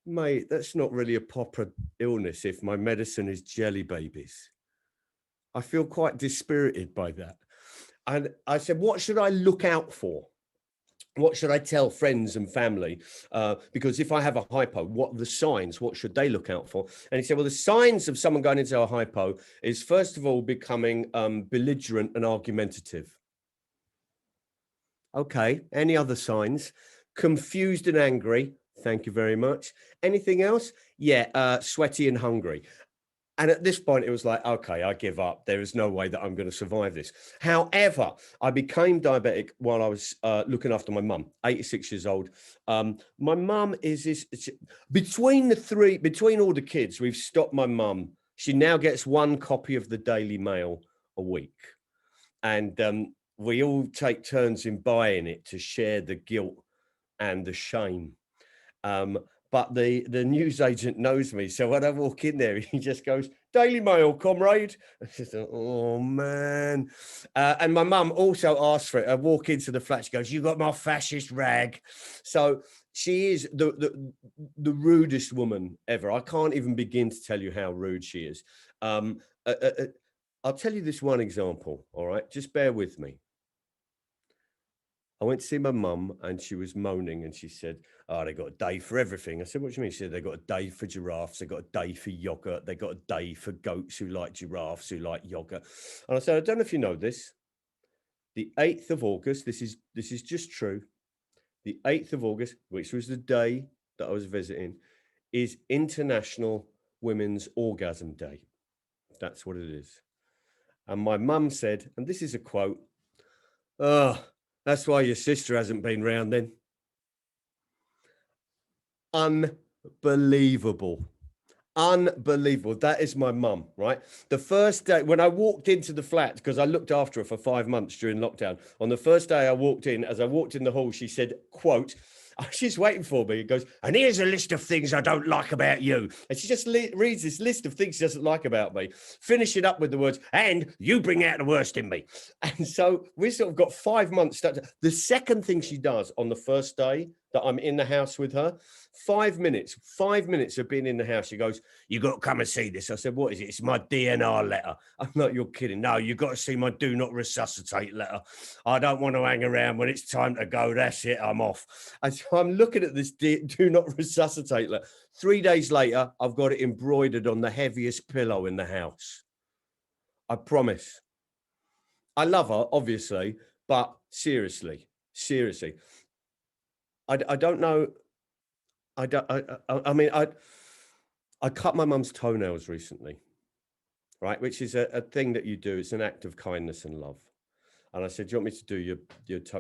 mate, that's not really a proper illness if my medicine is jelly babies. I feel quite dispirited by that. And I said, what should I look out for? What should I tell friends and family? Because if I have a hypo, what are the signs? What should they look out for? And he said, well, the signs of someone going into a hypo is, first of all, becoming belligerent and argumentative. Okay, any other signs? Confused and angry. Thank you very much. Anything else? Yeah, sweaty and hungry. And at this point, it was like, okay, I give up. There is no way that I'm going to survive this. However, I became diabetic while I was looking after my mum, 86 years old. My mum is between all the kids, we've stopped my mum. She now gets 1 copy of the Daily Mail a week. And we all take turns in buying it to share the guilt and the shame. But the newsagent knows me. So when I walk in there, he just goes, Daily Mail, comrade. I just thought, oh, man. And my mum also asked for it. I walk into the flat. She goes, you got my fascist rag. So she is the rudest woman ever. I can't even begin to tell you how rude she is. I'll tell you this one example, all right? Just bear with me. I went to see my mum and she was moaning and she said, oh, they got a day for everything. I said, what do you mean? She said, they got a day for giraffes. They got a day for yogurt. They got a day for goats who like giraffes, who like yogurt. And I said, I don't know if you know this. The 8th of August, this is just true. The 8th of August, which was the day that I was visiting, is International Women's Orgasm Day. That's what it is. And my mum said, and this is a quote, oh, that's why your sister hasn't been round then. Unbelievable. Unbelievable. That is my mum, right? The first day when I walked into the flat, because I looked after her for 5 months during lockdown, on the first day I walked in, as I walked in the hall, she said, quote, she's waiting for me. It goes, and here's a list of things I don't like about you. And she just reads this list of things she doesn't like about me, finish it up with the words, and you bring out the worst in me. And so we sort of got 5 months. The second thing she does on the first day that I'm in the house with her, 5 minutes of being in the house, she goes, you got to come and see this. I said, what is it? It's my DNR letter. I'm like, you're kidding. No, you got to see my do not resuscitate letter. I don't want to hang around. When it's time to go, that's it, I'm off. And so I'm looking at this do not resuscitate letter. 3 days later, I've got it embroidered on the heaviest pillow in the house. I promise. I love her, obviously, but seriously. I don't know. I mean, I cut my mum's toenails recently, right? Which is a thing that you do. It's an act of kindness and love. And I said, do you want me to do your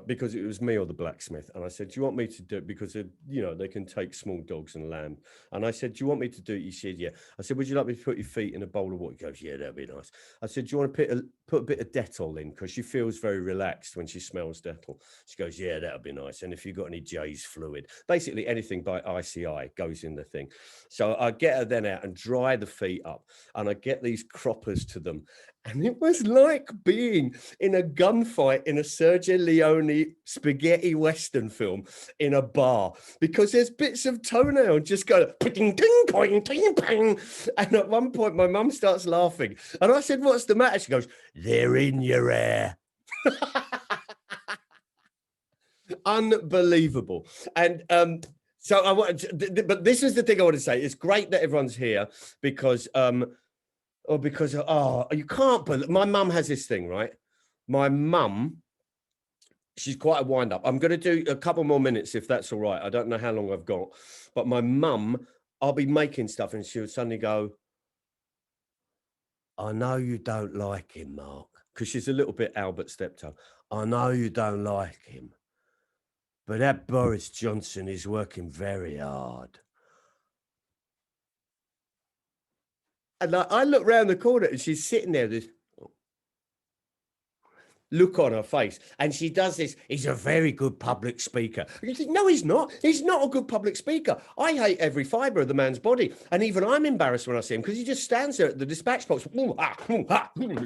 because it was me or the blacksmith. And I said, do you want me to do it? Because, you know, they can take small dogs and lamb. And I said, do you want me to do it? He said, yeah. I said, would you like me to put your feet in a bowl of water? He goes, yeah, that'd be nice. I said, do you want to put a bit of Dettol in? Because she feels very relaxed when she smells Dettol. She goes, yeah, that'd be nice. And if you've got any J's fluid, basically anything by ICI goes in the thing. So I get her then out and dry the feet up. And I get these croppers to them. And it was like being in a gunfight in a Sergio Leone spaghetti Western film in a bar, because there's bits of toenail just go ding, ding, ding, ding, ding. And at one point, my mum starts laughing. And I said, what's the matter? She goes, they're in your hair. Unbelievable. And so I wanted, but this is the thing I want to say. It's great that everyone's here because you can't believe, my mum has this thing, right? My mum, she's quite a wind up. I'm going to do a couple more minutes if that's all right. I don't know how long I've got, but my mum, I'll be making stuff and she'll suddenly go, I know you don't like him, Mark, because she's a little bit Albert Steptoe. I know you don't like him, but that Boris Johnson is working very hard. And I look round the corner and she's sitting there, this look on her face. And she does this, he's a very good public speaker. And you think, no, he's not. He's not a good public speaker. I hate every fibre of the man's body. And even I'm embarrassed when I see him because he just stands there at the dispatch box.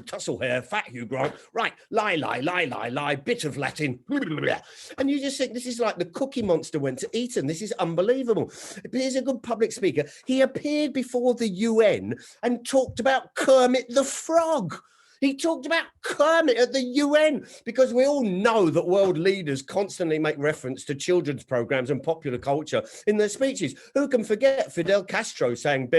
Tussle hair, fat Hugh Grant. Right, lie, bit of Latin. And you just think, this is like the Cookie Monster went to Eton. This is unbelievable. But he's a good public speaker. He appeared before the UN and talked about Kermit the Frog. He talked about Kermit at the UN, because we all know that world leaders constantly make reference to children's programs and popular culture in their speeches. Who can forget Fidel Castro saying from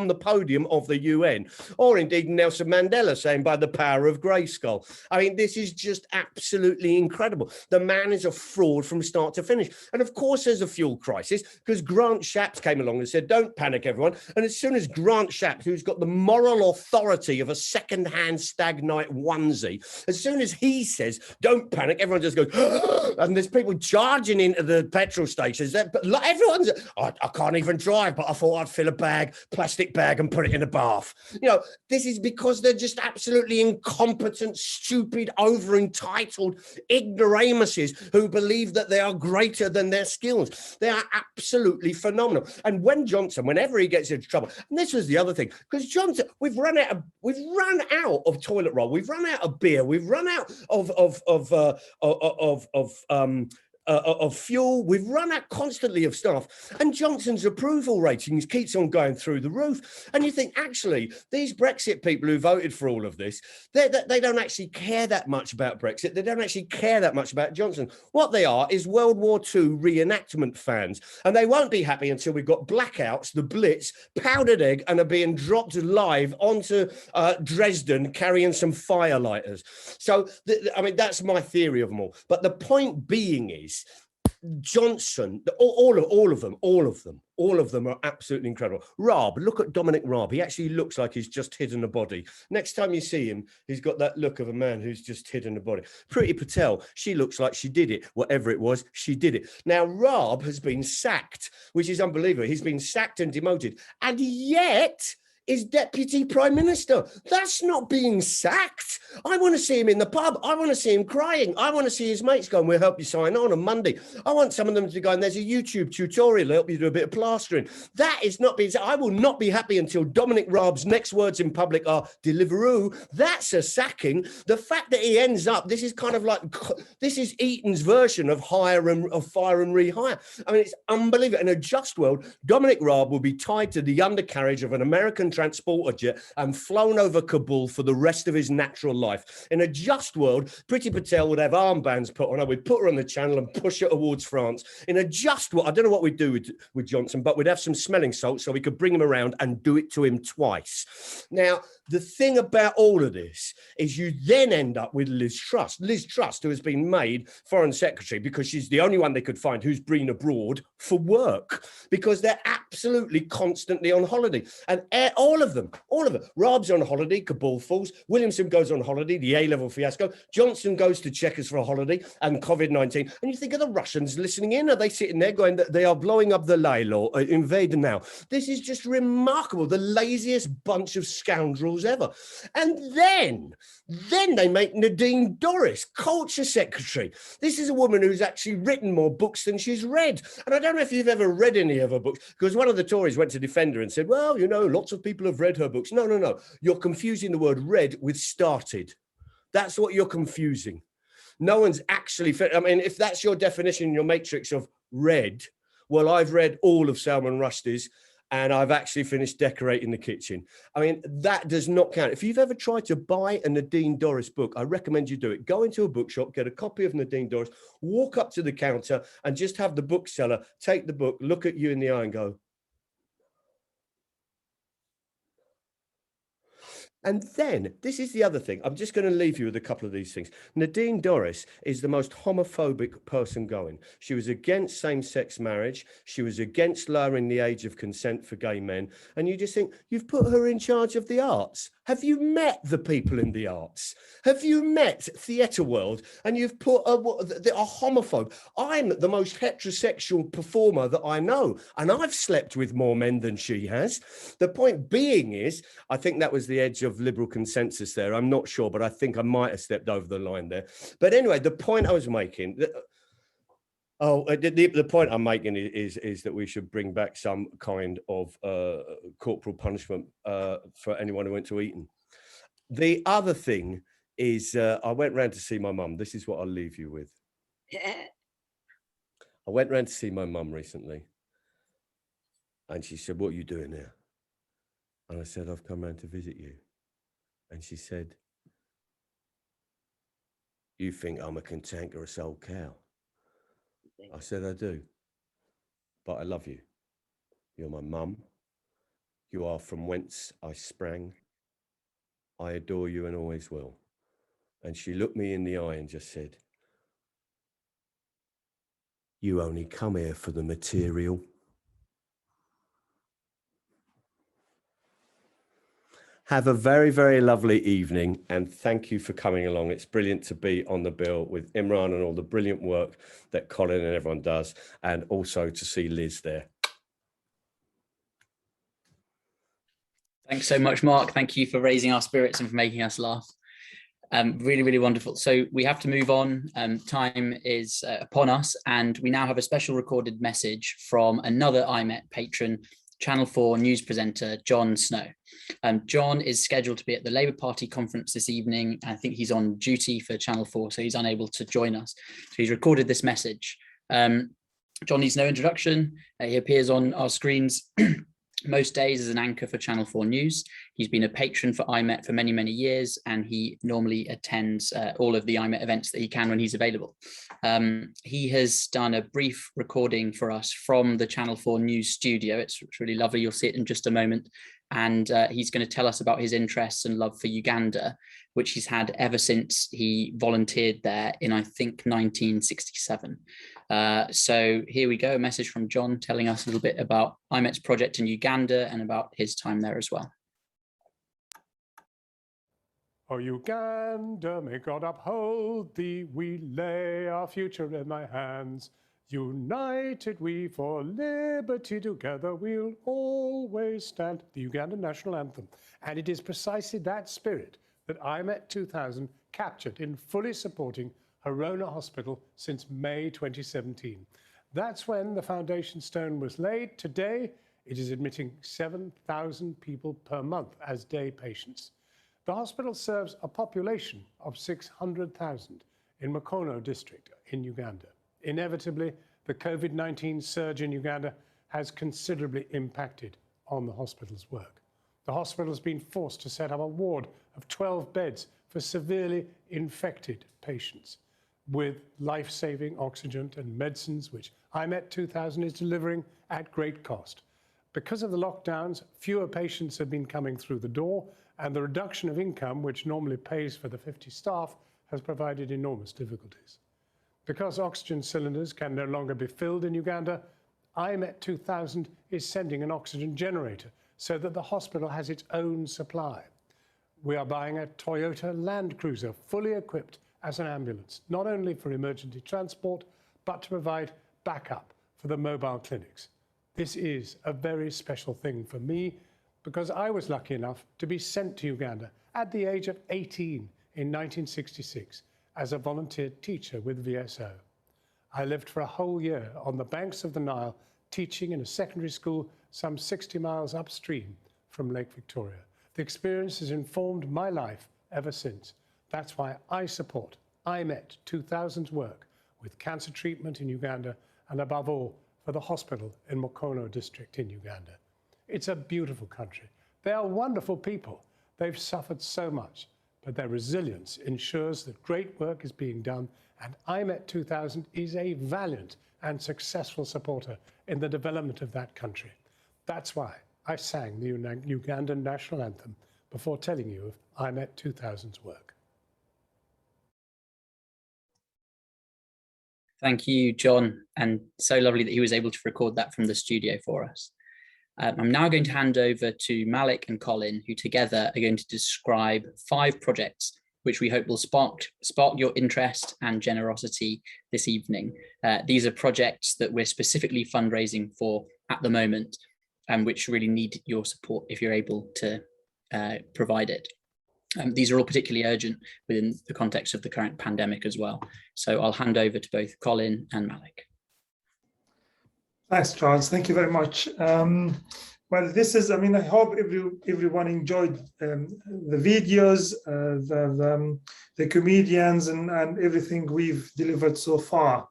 the podium of the UN, or indeed Nelson Mandela saying by the power of Grayskull. I mean, this is just absolutely incredible. The man is a fraud from start to finish. And of course, there's a fuel crisis because Grant Shapps came along and said, don't panic, everyone. And as soon as Grant Shapps, who's got the moral authority of a second-hand stag night onesie, as soon as he says don't panic, everyone just goes and there's people charging into the petrol stations. But everyone's I can't even drive, but I thought I'd fill a plastic bag and put it in a bath. You know, this is because they're just absolutely incompetent, stupid, over-entitled ignoramuses who believe that they are greater than their skills. They are absolutely phenomenal. And when Johnson, whenever he gets into trouble, and this was the other thing, because Johnson, we've run out of toilet roll, we've run out of beer, we've run out of fuel, we've run out constantly of stuff, and Johnson's approval ratings keeps on going through the roof. And you think, actually, these Brexit people who voted for all of this, they don't actually care that much about Brexit. They don't actually care that much about Johnson. What they are is World War II reenactment fans, and they won't be happy until we've got blackouts, the Blitz, powdered egg, and are being dropped live onto Dresden carrying some firelighters. So, I mean, that's my theory of them all. But the point being is, Johnson, all of them are absolutely incredible. Raab, look at Dominic Raab. He actually looks like he's just hidden a body. Next time you see him, he's got that look of a man who's just hidden a body. Priti Patel, she looks like she did it. Whatever it was, she did it. Now, Raab has been sacked, which is unbelievable. He's been sacked and demoted, and yet is Deputy Prime Minister. That's not being sacked. I want to see him in the pub. I want to see him crying. I want to see his mates going, we'll help you sign on Monday. I want some of them to go, and there's a YouTube tutorial to help you do a bit of plastering. That is not being sacked. I will not be happy until Dominic Raab's next words in public are Deliveroo. That's a sacking. The fact that he ends up, this is kind of like, this is Eaton's version of fire and rehire. I mean, it's unbelievable. In a just world, Dominic Raab will be tied to the undercarriage of an American transporter jet and flown over Kabul for the rest of his natural life. In a just world, Priti Patel would have armbands put on her. We'd put her on the channel and push her towards France. In a just world, I don't know what we'd do with Johnson, but we'd have some smelling salts so we could bring him around and do it to him twice. Now, the thing about all of this is you then end up with Liz Truss. Liz Truss, who has been made Foreign Secretary because she's the only one they could find who's been abroad for work, because they're absolutely constantly on holiday. And all of them, Raab's on holiday, Kabul falls, Williamson goes on holiday, the A-level fiasco, Johnson goes to Chequers for a holiday, and COVID-19. And you think, are the Russians listening in? Are they sitting there going, they are blowing up the lie law, invade now? This is just remarkable, the laziest bunch of scoundrels ever. And then they make Nadine Dorries Culture Secretary. This is a woman who's actually written more books than she's read. And I don't know if you've ever read any of her books, because one of the Tories went to defend her and said, well, you know, lots of people have read her books. No. You're confusing the word read with started. That's what you're confusing. No one's actually, I mean, if that's your definition in your matrix of read, well, I've read all of Salman Rushdie's, and I've actually finished decorating the kitchen. I mean, that does not count. If you've ever tried to buy a Nadine Dorries book, I recommend you do it. Go into a bookshop, get a copy of Nadine Dorries, walk up to the counter and just have the bookseller take the book, look at you in the eye and go, and then, this is the other thing. I'm just going to leave you with a couple of these things. Nadine Dorries is the most homophobic person going. She was against same-sex marriage. She was against lowering the age of consent for gay men. And you just think, you've put her in charge of the arts. Have you met the people in the arts? Have you met Theatre World? And you've put a homophobe. I'm the most heterosexual performer that I know, and I've slept with more men than she has. The point being is, I think that was the edge of liberal consensus there. I'm not sure, but I think I might have stepped over the line there. But anyway, the point I was making, the point I'm making is that we should bring back some kind of corporal punishment for anyone who went to Eton. The other thing is I went round to see my mum. This is what I'll leave you with. I went round to see my mum recently, and she said, what are you doing here? And I said, I've come round to visit you. And she said, you think I'm a cantankerous old cow? I said, I do, but I love you. You're my mum. You are from whence I sprang. I adore you and always will. And she looked me in the eye and just said, you only come here for the material. Have a very, very lovely evening, and thank you for coming along. It's brilliant to be on the bill with Imran and all the brilliant work that Colin and everyone does, and also to see Liz there. Thanks so much, Mark. Thank you for raising our spirits and for making us laugh. Really, really wonderful. So we have to move on. Time is upon us, and we now have a special recorded message from another IMET patron, Channel 4 news presenter, Jon Snow. Jon is scheduled to be at the Labour Party conference this evening. I think he's on duty for Channel 4, so he's unable to join us. So he's recorded this message. Jon needs no introduction. He appears on our screens most days as an anchor for Channel 4 News. He's been a patron for IMET for many, many years, and he normally attends all of the IMET events that he can when he's available. He has done a brief recording for us from the Channel 4 News studio. It's really lovely. You'll see it in just a moment. And he's going to tell us about his interests and love for Uganda, which he's had ever since he volunteered there in, I think, 1967. So here we go, a message from Jon telling us a little bit about IMET's project in Uganda and about his time there as well. O Uganda, may God uphold thee, we lay our future in thy hands. United we for liberty, together we'll always stand. The Ugandan national anthem. And it is precisely that spirit that IMET2000 captured in fully supporting Harona Hospital since May 2017. That's when the foundation stone was laid. Today, it is admitting 7,000 people per month as day patients. The hospital serves a population of 600,000 in Mukono district in Uganda. Inevitably, the COVID-19 surge in Uganda has considerably impacted on the hospital's work. The hospital has been forced to set up a ward of 12 beds for severely infected patients with life-saving oxygen and medicines, which IMET2000 is delivering at great cost. Because of the lockdowns, fewer patients have been coming through the door, and the reduction of income, which normally pays for the 50 staff, has provided enormous difficulties. Because oxygen cylinders can no longer be filled in Uganda, IMET2000 is sending an oxygen generator so that the hospital has its own supply. We are buying a Toyota Land Cruiser fully equipped as an ambulance, not only for emergency transport, but to provide backup for the mobile clinics. This is a very special thing for me because I was lucky enough to be sent to Uganda at the age of 18 in 1966 as a volunteer teacher with VSO. I lived for a whole year on the banks of the Nile, teaching in a secondary school some 60 miles upstream from Lake Victoria. The experience has informed my life ever since. That's why I support IMET2000's work with cancer treatment in Uganda and above all for the hospital in Mukono district in Uganda. It's a beautiful country. They are wonderful people. They've suffered so much, but their resilience ensures that great work is being done, and IMET2000 is a valiant and successful supporter in the development of that country. That's why I sang the Ugandan national anthem before telling you of IMET2000's work. Thank you, John, and so lovely that he was able to record that from the studio for us. I'm now going to hand over to Malik and Colin, who together are going to describe 5 projects which we hope will spark your interest and generosity this evening. These are projects that we're specifically fundraising for at the moment and which really need your support if you're able to provide it. These are all particularly urgent within the context of the current pandemic as well. So I'll hand over to both Colin and Malik. Thanks, Charles. Thank you very much. Well, this is, I hope everyone enjoyed the videos, the comedians and everything we've delivered so far.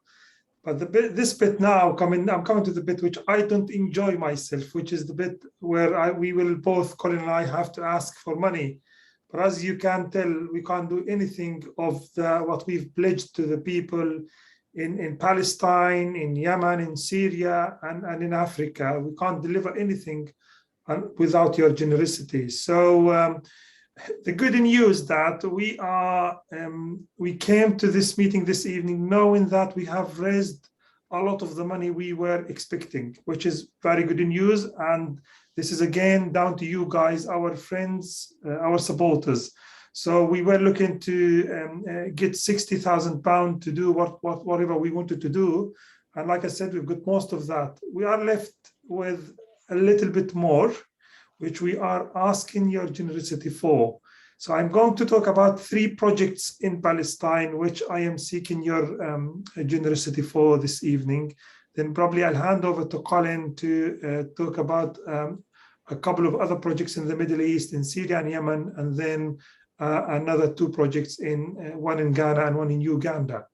But this bit now, I'm coming to the bit which I don't enjoy myself, which is the bit where we will both, Colin and I, have to ask for money. But as you can tell, we can't do anything of what we've pledged to the people in Palestine, in Yemen, in Syria, and in Africa. We can't deliver anything without your generosity. So the good news that we came to this meeting this evening knowing that we have raised a lot of the money we were expecting, which is very good news. And this is again down to you guys, our friends, our supporters. So we were looking to get £60,000 to do whatever we wanted to do. And like I said, we've got most of that. We are left with a little bit more, which we are asking your generosity for. So I'm going to talk about 3 projects in Palestine, which I am seeking your generosity for this evening. Then probably I'll hand over to Colin to talk about a couple of other projects in the Middle East, in Syria and Yemen, and then another 2 projects, one in Ghana and one in Uganda.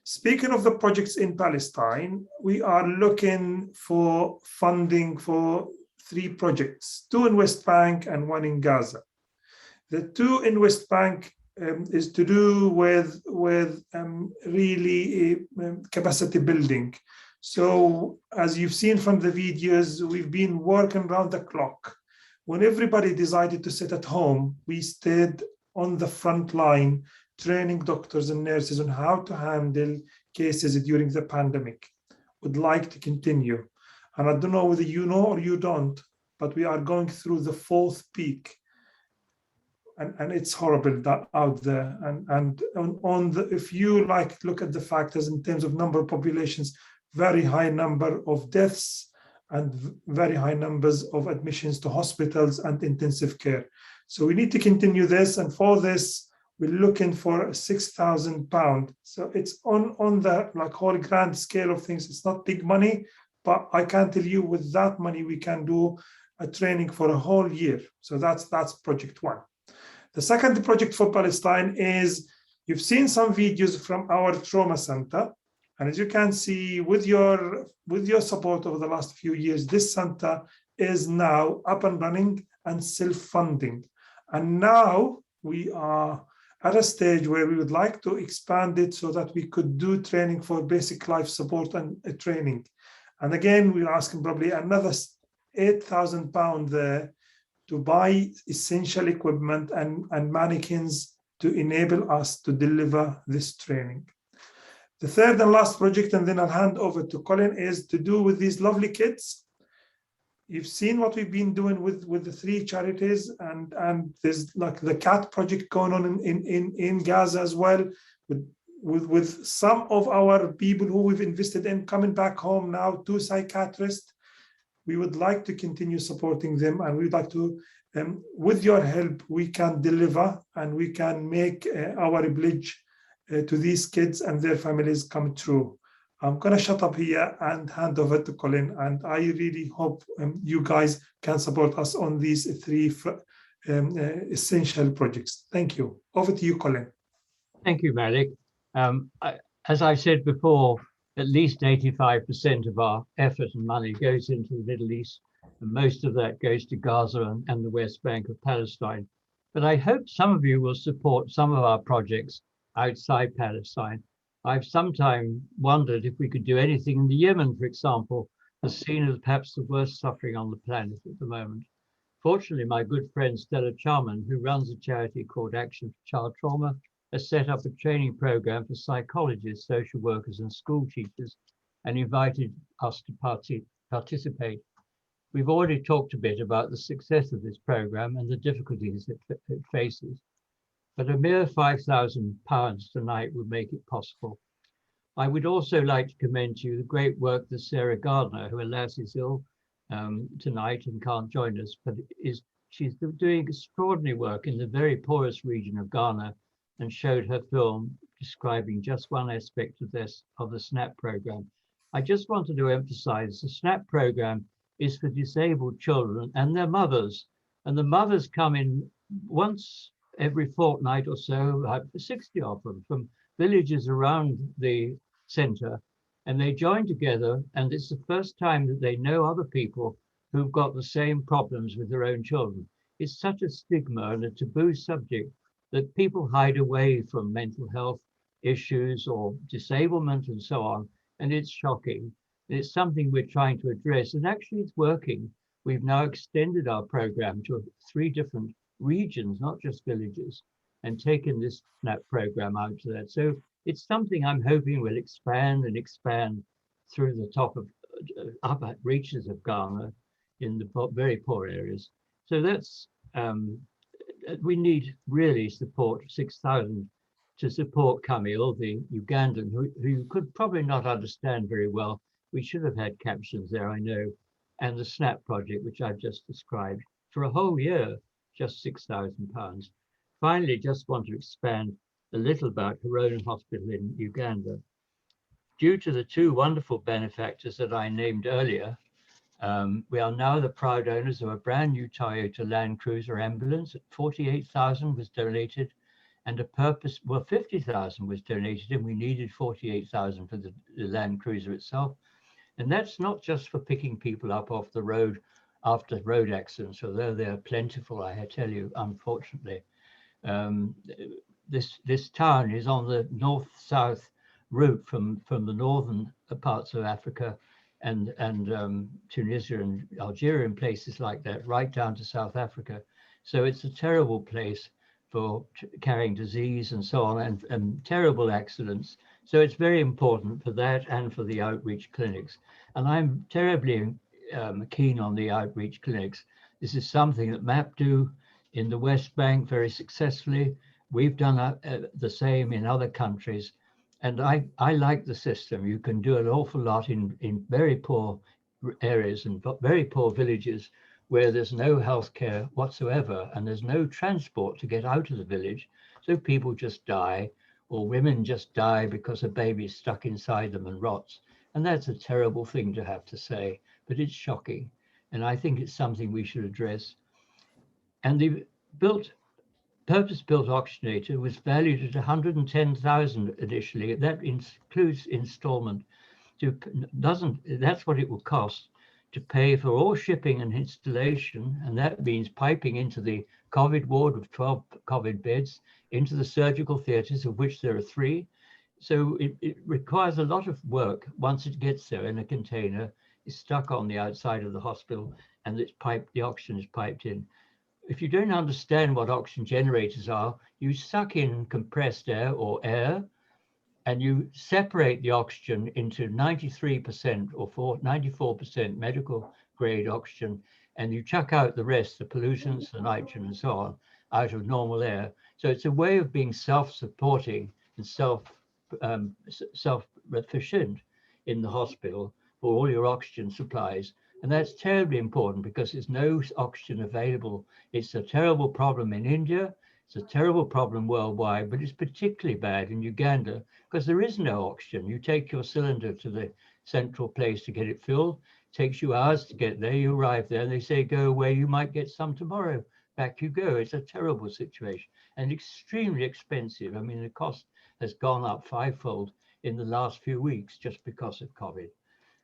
Speaking of the projects in Palestine, we are looking for funding for 3 projects, 2 in West Bank and 1 in Gaza. The 2 in West Bank is to do with really capacity building. So as you've seen from the videos, we've been working around the clock. When everybody decided to sit at home, we stayed on the front line, training doctors and nurses on how to handle cases during the pandemic. Would like to continue. And I don't know whether you know or you don't, but we are going through the 4th peak. And it's horrible that out there. And if you look at the factors in terms of number of populations, very high number of deaths and very high numbers of admissions to hospitals and intensive care. So we need to continue this. And for this, we're looking for £6,000. So it's on the whole grand scale of things. It's not big money, but I can tell you with that money, we can do a training for a whole year. So that's project 1. The second project for Palestine is, you've seen some videos from our trauma center. And as you can see, with your support over the last few years, this center is now up and running and self-funding. And now we are at a stage where we would like to expand it so that we could do training for basic life support and training. And again, we're asking probably another £8,000 there to buy essential equipment and mannequins to enable us to deliver this training. The third and last project, and then I'll hand over to Colin, is to do with these lovely kids. You've seen what we've been doing with the 3 charities, and there's like the CAT project going on in Gaza as well, with some of our people who we've invested in coming back home now, 2 psychiatrists. We would like to continue supporting them, and we'd like to, with your help, we can deliver and we can make our pledge to these kids and their families come true. I'm going to shut up here and hand over to Colin, and I really hope you guys can support us on these 3 essential projects. Thank you. Over to you, Colin. Thank you, Malik. As I said before, at least 85% of our effort and money goes into the Middle East, and most of that goes to Gaza and the West Bank of Palestine. But I hope some of you will support some of our projects outside Palestine. I've sometimes wondered if we could do anything in the Yemen, for example, as seen as perhaps the worst suffering on the planet at the moment. Fortunately, my good friend Stella Charman, who runs a charity called Action for Child Trauma, has set up a training program for psychologists, social workers, and school teachers, and invited us to participate. We've already talked a bit about the success of this program and the difficulties it faces, but a mere £5,000 tonight would make it possible. I would also like to commend to you the great work that Sarah Gardner, who alas is ill tonight and can't join us, but she's doing extraordinary work in the very poorest region of Ghana, and showed her film describing just one aspect of the SNAP program. I just wanted to emphasize the SNAP program is for disabled children and their mothers, and the mothers come in once every fortnight or so, 60 of them from villages around the center, and they join together, and it's the first time that they know other people who've got the same problems with their own children. It's such a stigma and a taboo subject that people hide away from mental health issues or disablement and so on, and it's shocking. It's something we're trying to address, and actually it's working. We've now extended our program to 3 different regions, not just villages, and taken this SNAP program out to that. So it's something I'm hoping will expand and expand through the top of upper reaches of Ghana in the very poor areas. So that's we need really support, 6,000 to support Camille, the Ugandan, who you could probably not understand very well. We should have had captions there, I know. And the SNAP project, which I've just described, for a whole year, just £6,000. Finally, just want to expand a little about Corona Hospital in Uganda. Due to the 2 wonderful benefactors that I named earlier, we are now the proud owners of a brand new Toyota Land Cruiser ambulance. 48,000 was donated, and 50,000 was donated, and we needed 48,000 for the Land Cruiser itself. And that's not just for picking people up off the road after road accidents, although they're plentiful, I tell you, unfortunately. This town is on the north-south route from the northern parts of Africa and Tunisia and Algeria and places like that, right down to South Africa. So it's a terrible place for carrying disease and so on, and terrible accidents. So it's very important for that and for the outreach clinics. And I'm terribly keen on the outreach clinics. This is something that MAP do in the West Bank very successfully. We've done the same in other countries. And I like the system. You can do an awful lot in very poor areas and very poor villages where there's no healthcare whatsoever and there's no transport to get out of the village. So people just die, or women just die because a baby's stuck inside them and rots. And that's a terrible thing to have to say, but it's shocking. And I think it's something we should address. And the purpose-built oxygenator was valued at 110,000 initially. That includes installment. That's what it will cost to pay for all shipping and installation, and that means piping into the COVID ward with 12 COVID beds, into the surgical theatres, of which there are 3. So it requires a lot of work once it gets there in a container, is stuck on the outside of the hospital, and it's piped, the oxygen is piped in. If you don't understand what oxygen generators are, you suck in compressed air or air, and you separate the oxygen into 93% or 94% medical grade oxygen, and you chuck out the rest, the pollutants, the nitrogen and so on, out of normal air. So it's a way of being self-supporting and self-sufficient in the hospital for all your oxygen supplies. And that's terribly important because there's no oxygen available. It's a terrible problem in India. It's a terrible problem worldwide, but it's particularly bad in Uganda because there is no oxygen. You take your cylinder to the central place to get it filled. It takes you hours to get there. You arrive there and they say, go away, you might get some tomorrow. Back you go. It's a terrible situation and extremely expensive. I mean, the cost has gone up 5-fold in the last few weeks just because of COVID.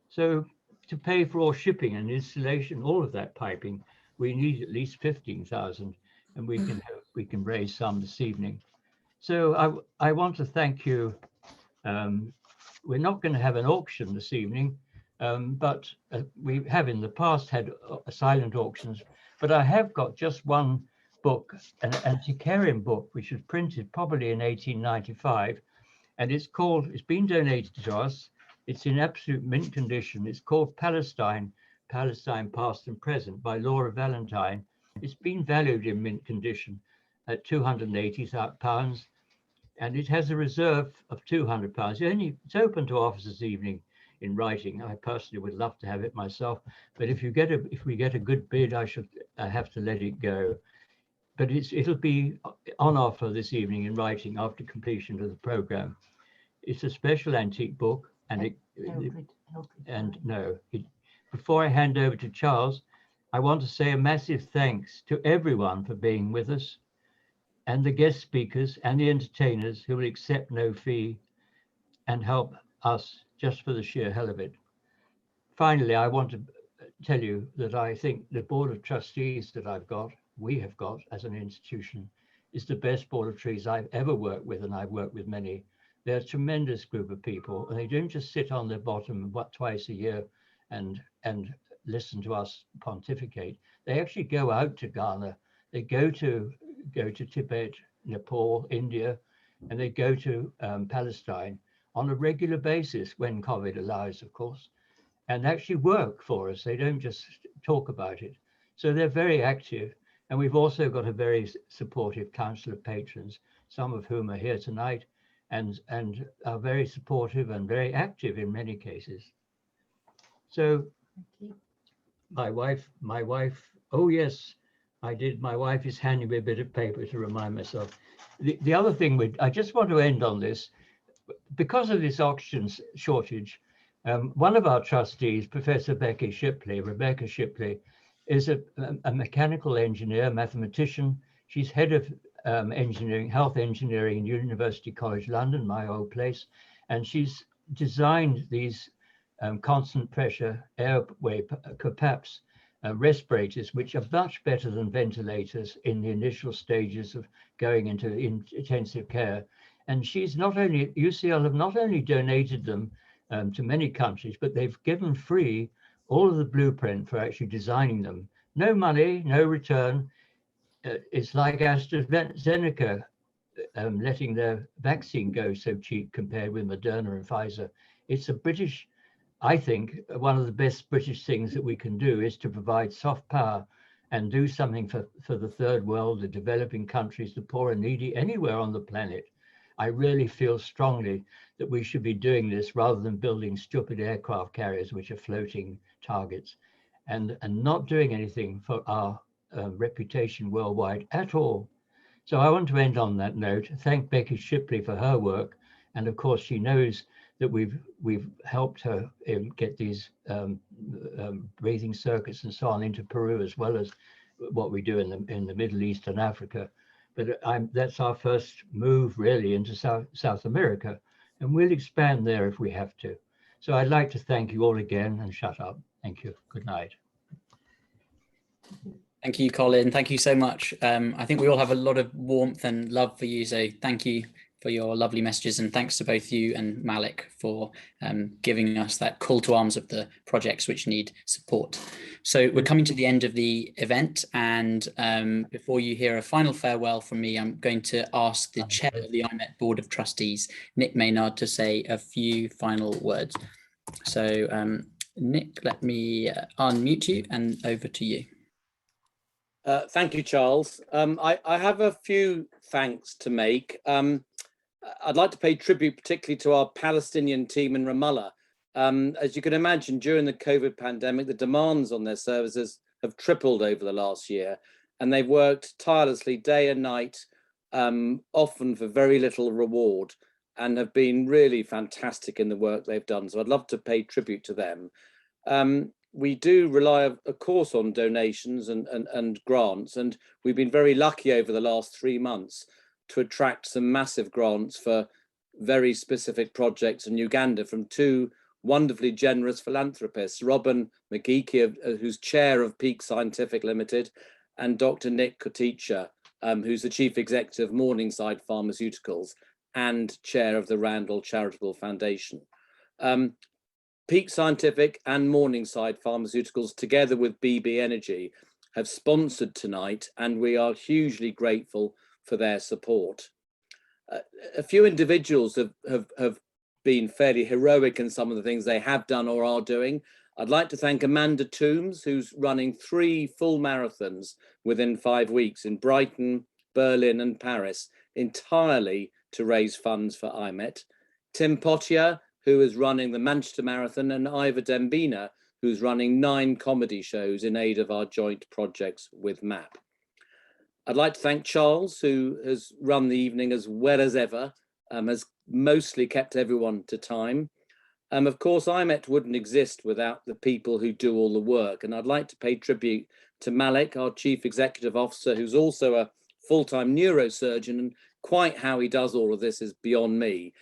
So to pay for all shipping and installation, all of that piping, we need at least 15,000, and we can raise some this evening. So I want to thank you. We're not going to have an auction this evening, but we have in the past had silent auctions. But I have got just one book, an antiquarian book, which was printed probably in 1895, and it's been donated to us. It's in absolute mint condition. It's called Palestine, Palestine Past and Present by Laura Valentine. It's been valued in mint condition at £280, and it has a reserve of £200. It's open to offers this evening in writing. I personally would love to have it myself, but if we get a good bid, I have to let it go. But it'll be on offer this evening in writing after completion of the program. It's a special antique book, and before I hand over to Charles, I want to say a massive thanks to everyone for being with us, and the guest speakers and the entertainers who will accept no fee and help us just for the sheer hell of it. Finally, I want to tell you that I think the Board of Trustees that we have got as an institution, is the best Board of Trustees I've ever worked with, and I've worked with many. They're a tremendous group of people, and they don't just sit on their bottom twice a year and listen to us pontificate. They actually go out to Ghana, they go to Tibet, Nepal, India, and they go to Palestine on a regular basis when COVID allows, of course, and actually work for us. They don't just talk about it. So they're very active. And we've also got a very supportive council of patrons, some of whom are here tonight, and are very supportive and very active in many cases. So my wife, oh yes, I did. My wife is handing me a bit of paper to remind myself. The other thing, I just want to end on this. Because of this oxygen shortage, one of our trustees, Professor Rebecca Shipley, is a mechanical engineer, mathematician. She's head of engineering, health engineering in University College London, my old place, and she's designed these constant pressure airway CPAPs respirators, which are much better than ventilators in the initial stages of going into intensive care. And she's UCL have not only donated them to many countries, but they've given free all of the blueprint for actually designing them. No money, no return. It's like AstraZeneca letting their vaccine go so cheap compared with Moderna and Pfizer. It's a British, I think, one of the best British things that we can do is to provide soft power and do something for the third world, the developing countries, the poor and needy, anywhere on the planet. I really feel strongly that we should be doing this rather than building stupid aircraft carriers which are floating targets, and not doing anything for our reputation worldwide at all. So I want to end on that note. Thank Becky Shipley for her work, and of course she knows that we've helped her get these breathing circuits and so on into Peru, as well as what we do in the Middle East and Africa. But that's our first move really into South America, and we'll expand there if we have to. So I'd like to thank you all again and shut up. Thank you. Good night. Thank you, Colin. Thank you so much. I think we all have a lot of warmth and love for you. So thank you for your lovely messages, and thanks to both you and Malik for giving us that call to arms of the projects which need support. So we're coming to the end of the event, and before you hear a final farewell from me, I'm going to ask the chair of the IMET Board of Trustees, Nick Maynard, to say a few final words. So Nick, let me unmute you and over to you. Thank you, Charles. I have a few thanks to make. I'd like to pay tribute particularly to our Palestinian team in Ramallah. As you can imagine, during the COVID pandemic, the demands on their services have tripled over the last year, and they've worked tirelessly day and night, often for very little reward, and have been really fantastic in the work they've done. So I'd love to pay tribute to them. We do rely, of course, on donations and grants, and we've been very lucky over the last 3 months to attract some massive grants for very specific projects in Uganda from 2 wonderfully generous philanthropists, Robin McGeechy, who's chair of Peak Scientific Limited, and Dr. Nick Koticha, who's the chief executive of Morningside Pharmaceuticals and chair of the Randall Charitable Foundation. Peak Scientific and Morningside Pharmaceuticals, together with BB Energy, have sponsored tonight, and we are hugely grateful for their support. A few individuals have been fairly heroic in some of the things they have done or are doing. I'd like to thank Amanda Toombs, who's running 3 full marathons within 5 weeks in Brighton, Berlin and Paris, entirely to raise funds for IMET. Tim Potier, who is running the Manchester Marathon, and Ivor Dembina, who's running 9 comedy shows in aid of our joint projects with MAP. I'd like to thank Charles, who has run the evening as well as ever, has mostly kept everyone to time. Of course, IMET wouldn't exist without the people who do all the work, and I'd like to pay tribute to Malik, our Chief Executive Officer, who's also a full-time neurosurgeon, and quite how he does all of this is beyond me.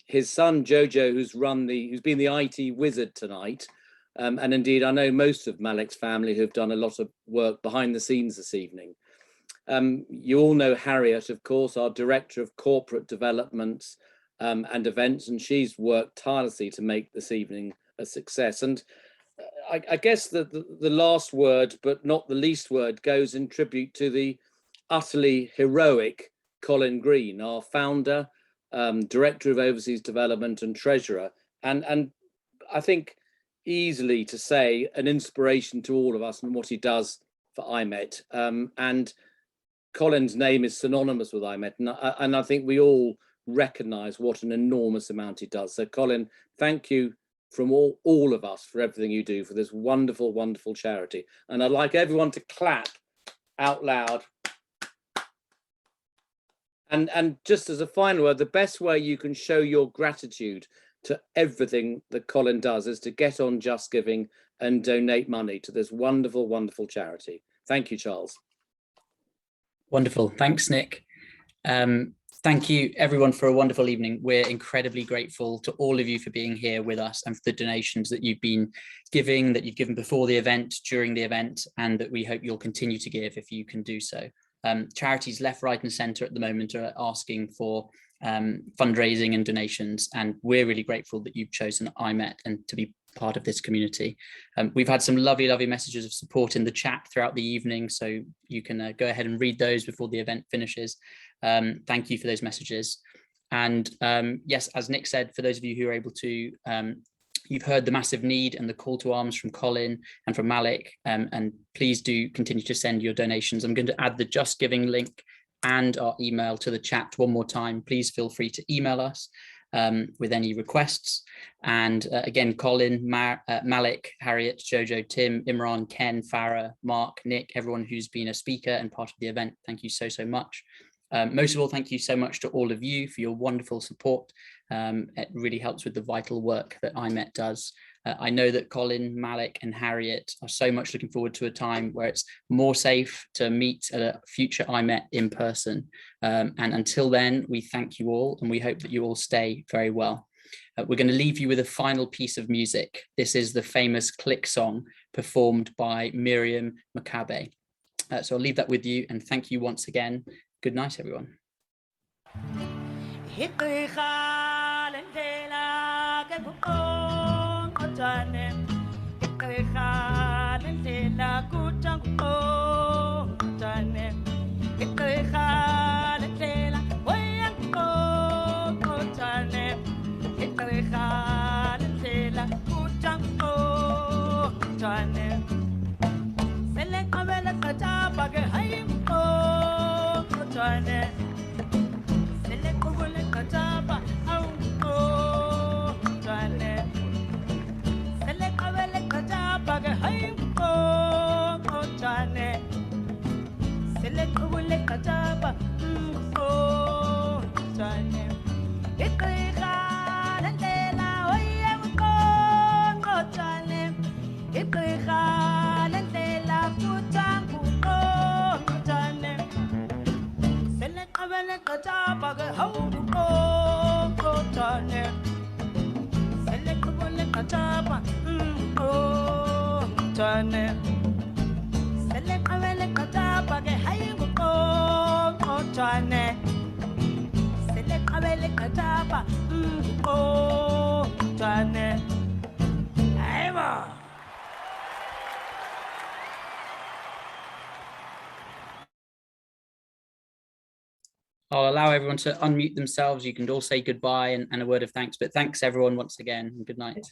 His son Jojo, who's been the IT wizard tonight, and indeed I know most of Malik's family who've done a lot of work behind the scenes this evening. You all know Harriet, of course, our Director of Corporate Developments and Events, and she's worked tirelessly to make this evening a success. And I guess the last word, but not the least word, goes in tribute to the utterly heroic Colin Green, our founder, Director of Overseas Development and Treasurer, and I think easily to say an inspiration to all of us and what he does for IMET. And Colin's name is synonymous with IMET, and I think we all recognise what an enormous amount he does. So Colin, thank you from all of us for everything you do for this wonderful, wonderful charity. And I'd like everyone to clap out loud. And just as a final word, the best way you can show your gratitude to everything that Colin does is to get on Just Giving and donate money to this wonderful, wonderful charity. Thank you, Charles. Wonderful. Thanks, Nick. Thank you, everyone, for a wonderful evening. We're incredibly grateful to all of you for being here with us and for the donations that you've been giving, that you've given before the event, during the event, and that we hope you'll continue to give if you can do so. Charities left, right and centre at the moment are asking for fundraising and donations, and we're really grateful that you've chosen IMET and to be part of this community. We've had some lovely, lovely messages of support in the chat throughout the evening, so you can go ahead and read those before the event finishes. Thank you for those messages. And yes, as Nick said, for those of you who are able to, you've heard the massive need and the call to arms from Colin and from Malik, and please do continue to send your donations. I'm going to add the Just Giving link and our email to the chat one more time. Please feel free to email us with any requests. And again, Colin, Malik, Harriet, Jojo, Tim, Imran, Ken, Farah, Mark, Nick, everyone who's been a speaker and part of the event, thank you so, so much. Most of all, thank you so much to all of you for your wonderful support. It really helps with the vital work that IMET does. I know that Colin, Malik and Harriet are so much looking forward to a time where it's more safe to meet at a future IMET in person. And until then, we thank you all and we hope that you all stay very well. We're going to leave you with a final piece of music. This is the famous Click song performed by Miriam Makabe. So I'll leave that with you, and thank you once again. Good night, everyone. I'll allow everyone to unmute themselves. You can all say goodbye and a word of thanks, but thanks everyone once again, and good night.